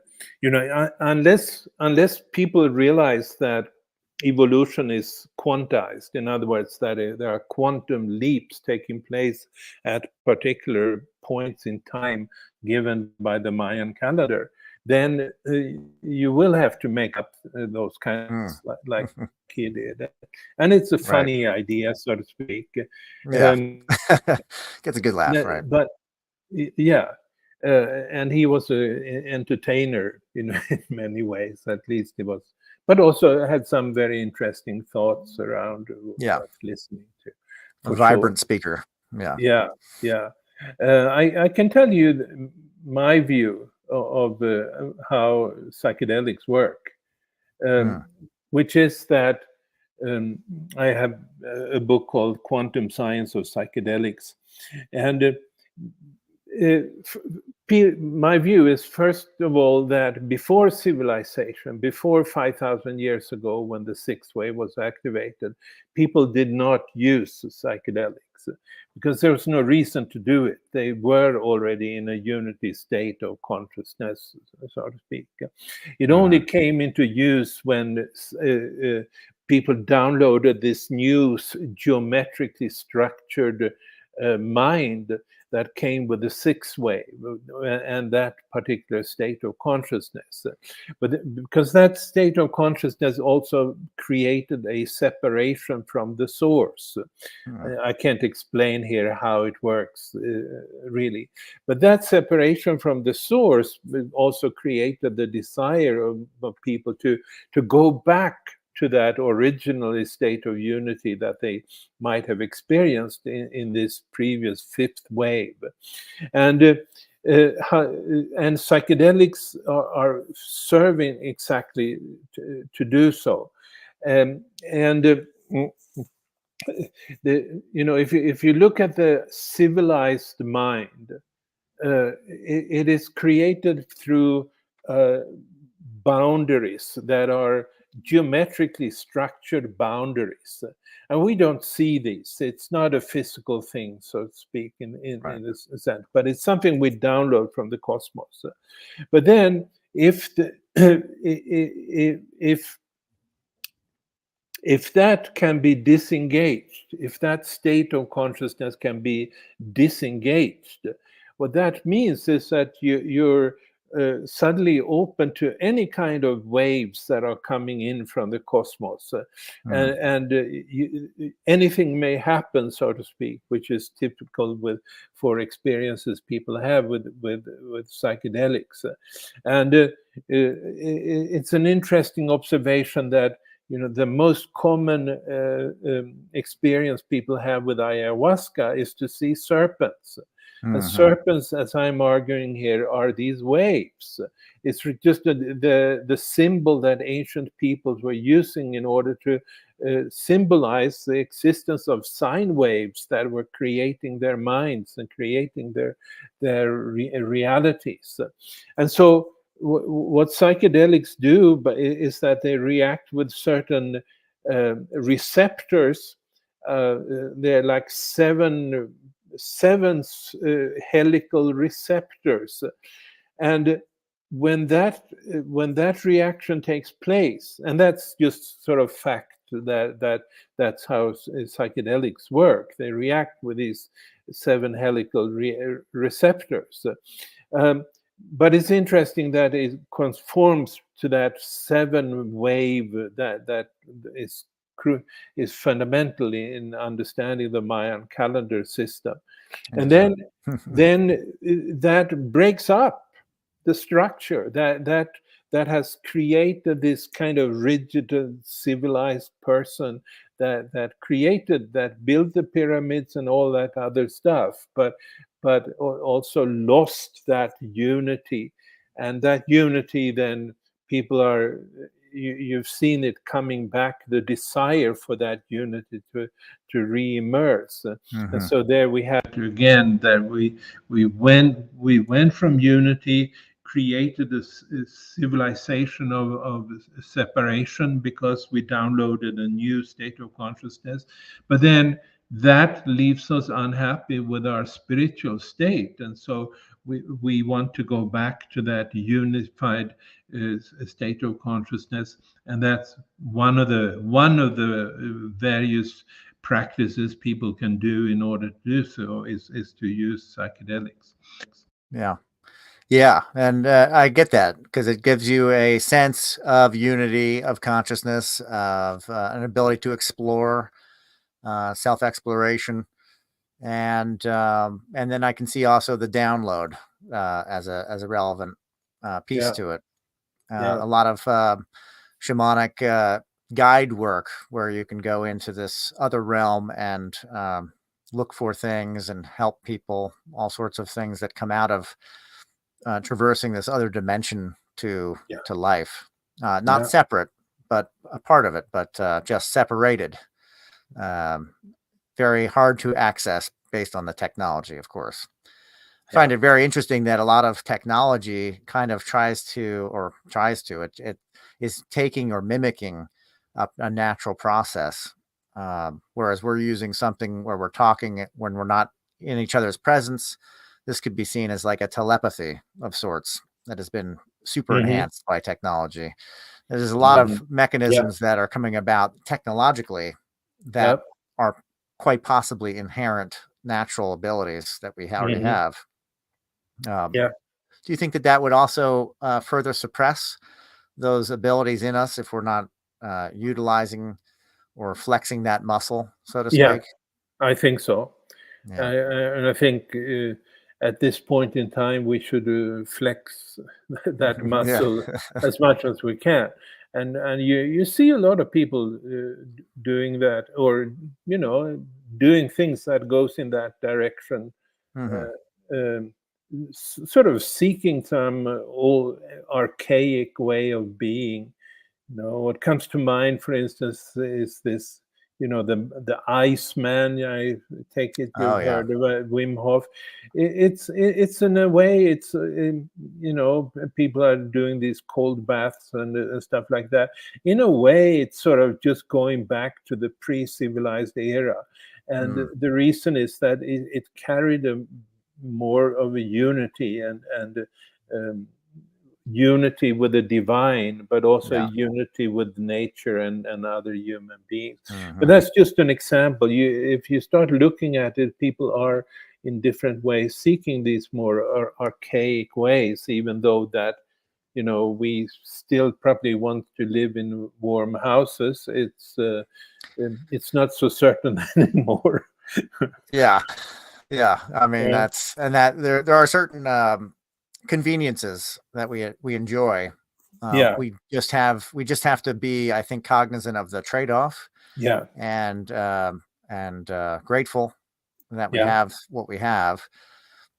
Unless people realize that evolution is quantized, in other words, that there are quantum leaps taking place at particular points in time given by the Mayan calendar, then you will have to make up those kinds Mm. like he did. And it's a Right. funny idea, so to speak. Yeah. Um, Gets a good laugh, right? but yeah, and he was an entertainer in, in many ways. At least he was, but also had some very interesting thoughts around Yeah. worth listening to, A for sure. vibrant speaker. Yeah. Yeah, yeah. I can tell you my view of how psychedelics work, um, Mm. which is that um, I have a book called Quantum Science of Psychedelics, and my view is, first of all, that before civilization, before 5,000 years ago, when the sixth wave was activated, people did not use psychedelics because there was no reason to do it. They were already in a unity state of consciousness, so to speak. It only came into use when people downloaded this new geometrically structured mind that came with the sixth wave and that particular state of consciousness. But because that state of consciousness also created a separation from the source. I can't explain here how it works, really. But that separation from the source also created the desire of people to go back to that original state of unity that they might have experienced in this previous fifth wave. And psychedelics are serving exactly to do so. If you look at the civilized mind, it is created through boundaries that are geometrically structured boundaries, and we don't see these. It's not a physical thing, so to speak, in this sense, but it's something we download from the cosmos. But then if that can be disengaged, if that state of consciousness can be disengaged, what that means is that you're suddenly open to any kind of waves that are coming in from the cosmos. Anything may happen, so to speak, which is typical for experiences people have with psychedelics. And it's an interesting observation that the most common experience people have with ayahuasca is to see serpents. And serpents, as I'm arguing here, are these waves. It's just the symbol that ancient peoples were using in order to symbolize the existence of sine waves that were creating their minds and creating their realities. And so what psychedelics do is that they react with certain receptors. They're like seven helical receptors, and when that reaction takes place, and that's just sort of fact that's how psychedelics work. They react with these seven helical receptors. But it's interesting that it conforms to that seven wave that is fundamental in understanding the Mayan calendar system. And then that breaks up the structure that has created this kind of rigid civilized person that built the pyramids and all that other stuff, but also lost that unity. And that unity, then people you've seen it coming back, the desire for that unity to re-emerge. And so there we have again that we went from unity, created a civilization of separation because we downloaded a new state of consciousness, but then that leaves us unhappy with our spiritual state, and so we want to go back to that unified state of consciousness, and that's one of the various practices people can do in order to do so is to use psychedelics. Yeah, and I get that because it gives you a sense of unity, of consciousness, of an ability to explore, self-exploration, and then I can see also the download as a relevant piece to it. A lot of shamanic guide work where you can go into this other realm and look for things and help people, all sorts of things that come out of traversing this other dimension to life, not separate, but a part of it, but just separated. Very hard to access based on the technology, of course. find it very interesting that a lot of technology kind of it is taking or mimicking a natural process. Whereas we're using something where we're talking when we're not in each other's presence. This could be seen as like a telepathy of sorts that has been super Hmm. enhanced by technology. There's a lot Hmm. of Yeah. mechanisms that are coming about technologically Yeah. that are quite possibly inherent natural abilities that we already Hmm. have. Um, Yeah. do you think that that would also further suppress those abilities in us if we're not utilizing or flexing that muscle, so to Yeah. speak? I think so. Yeah. And I think at this point in time, we should flex that Yeah. muscle as much as we can. And you see a lot of people doing that, or doing things that goes in that direction, Hmm. um, sort of seeking some old archaic way of being. What comes to mind, for instance, is this, the Iceman. I take it Oh you've yeah. heard of Wim Hof. It's in a way, it's people are doing these cold baths and stuff like that. In a way, it's sort of just going back to the pre-civilized era, and Mm. the reason is that it carried a more of a unity and um, unity with the divine, but also Yeah. unity with nature and other human beings. But Hmm. that's just an example. If you start looking at it, people are in different ways seeking these more archaic ways, even though that we still probably want to live in warm houses. It's not so certain anymore. Yeah. Yeah. I mean, Yeah, that's and that there are certain conveniences that we enjoy. yeah, We just have to be, I think, cognizant of the trade off yeah, and grateful that we yeah, have what we have,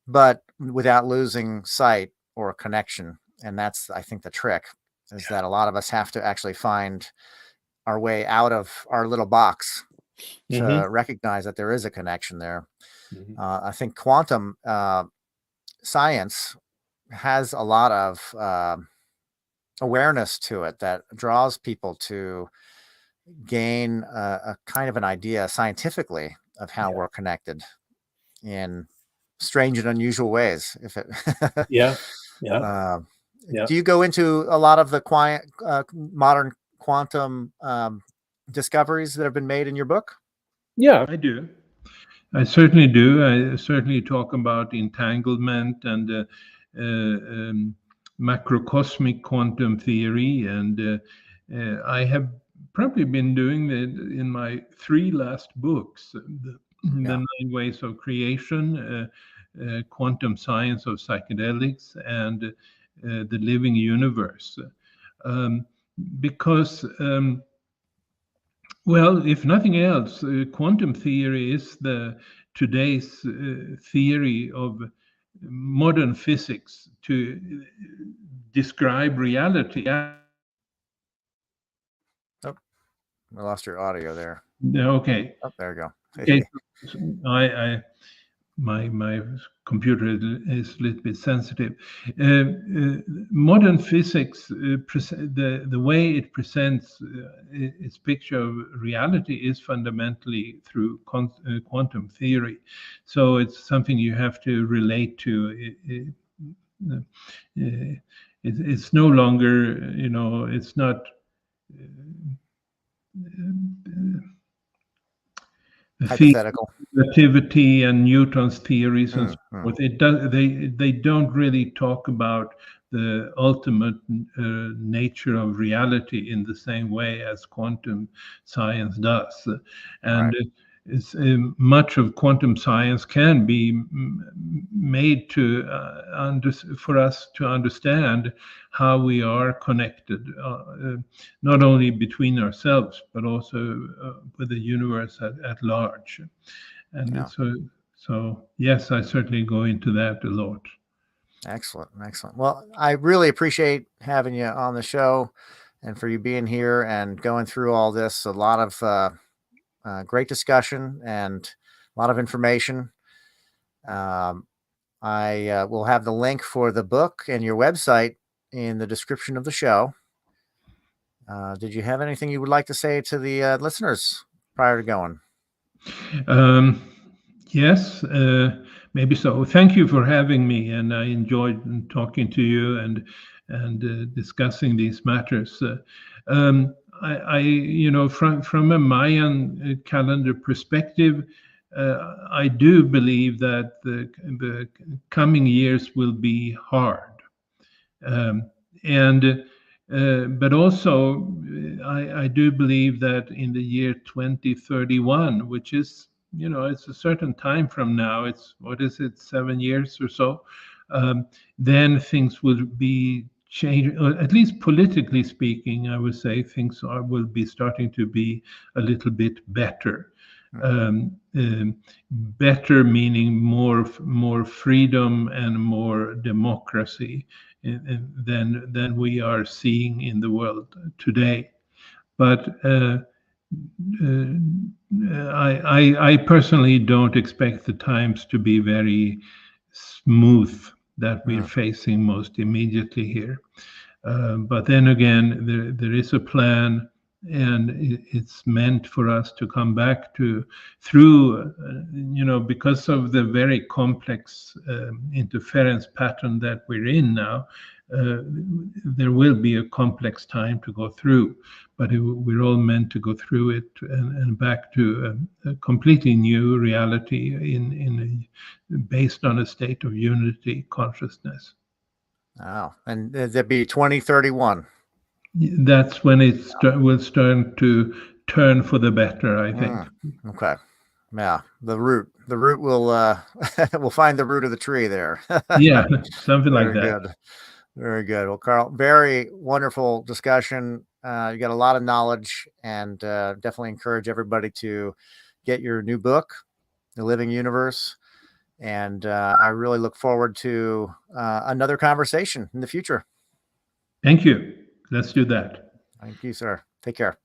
but without losing sight or connection. And that's, I think, the trick is that a lot of us have to actually find our way out of our little box hmm, to recognize that there is a connection there. hmm, I think quantum science has a lot of awareness to it that draws people to gain a kind of an idea scientifically of how yeah, we're connected in strange and unusual ways. If it, yeah, yeah, uh, yeah. do you go into a lot of the modern quantum discoveries that have been made in your book? Yeah, I do. I certainly do. I certainly talk about entanglement and macrocosmic quantum theory. And I have probably been doing it in my three last books: The Yeah. Nine Ways of Creation, Quantum Science of Psychedelics, and The Living Universe. Um, because well, if nothing else, quantum theory is the today's theory of modern physics to describe reality. Oh, I lost your audio there. Okay, Oh, there you okay. go. So I my computer is a little bit sensitive. Modern physics, the way it presents its picture of reality is fundamentally through quantum theory. So it's something you have to relate to. It's no longer, it's not. The theory Hypothetical. of relativity and Newton's theories and so Mm, mm, forth. It does. They don't really talk about the ultimate nature of reality in the same way as quantum science does, and right. it's, much of quantum science can be made to for us to understand how we are connected, not only between ourselves but also with the universe at large. And Yeah. so yes, I certainly go into that a lot. Excellent. Excellent. Well, I really appreciate having you on the show and for you being here and going through all this. A lot of great discussion and a lot of information. Um, I will have the link for the book and your website in the description of the show. Did you have anything you would like to say to the listeners prior to going? Yes, maybe so. Thank you for having me, and I enjoyed talking to you and discussing these matters. From a Mayan calendar perspective, I do believe that the coming years will be hard. Um, and but also, I do believe that in the year 2031, which is, it's a certain time from now, it's, what is it, 7 years or so, then things will be changed, or at least politically speaking, I would say will be starting to be a little bit better. Better meaning more freedom and more democracy than we are seeing in the world today. But I personally don't expect the times to be very smooth that we're facing most immediately here. But then again, there is a plan, and it's meant for us to come back to through, because of the very complex interference pattern that we're in now. There will be a complex time to go through, but we're all meant to go through it and back to a completely new reality based on a state of unity consciousness. Oh, and that'd be 2031. That's when it will start to turn for the better, I think. Okay. Yeah, the root will we'll find the root of the tree there. Yeah, something like Very that. good. Very good. Well, Carl, very wonderful discussion. You got a lot of knowledge, and definitely encourage everybody to get your new book, The Living Universe. And I really look forward to another conversation in the future. Thank you. Let's do that. Thank you, sir. Take care.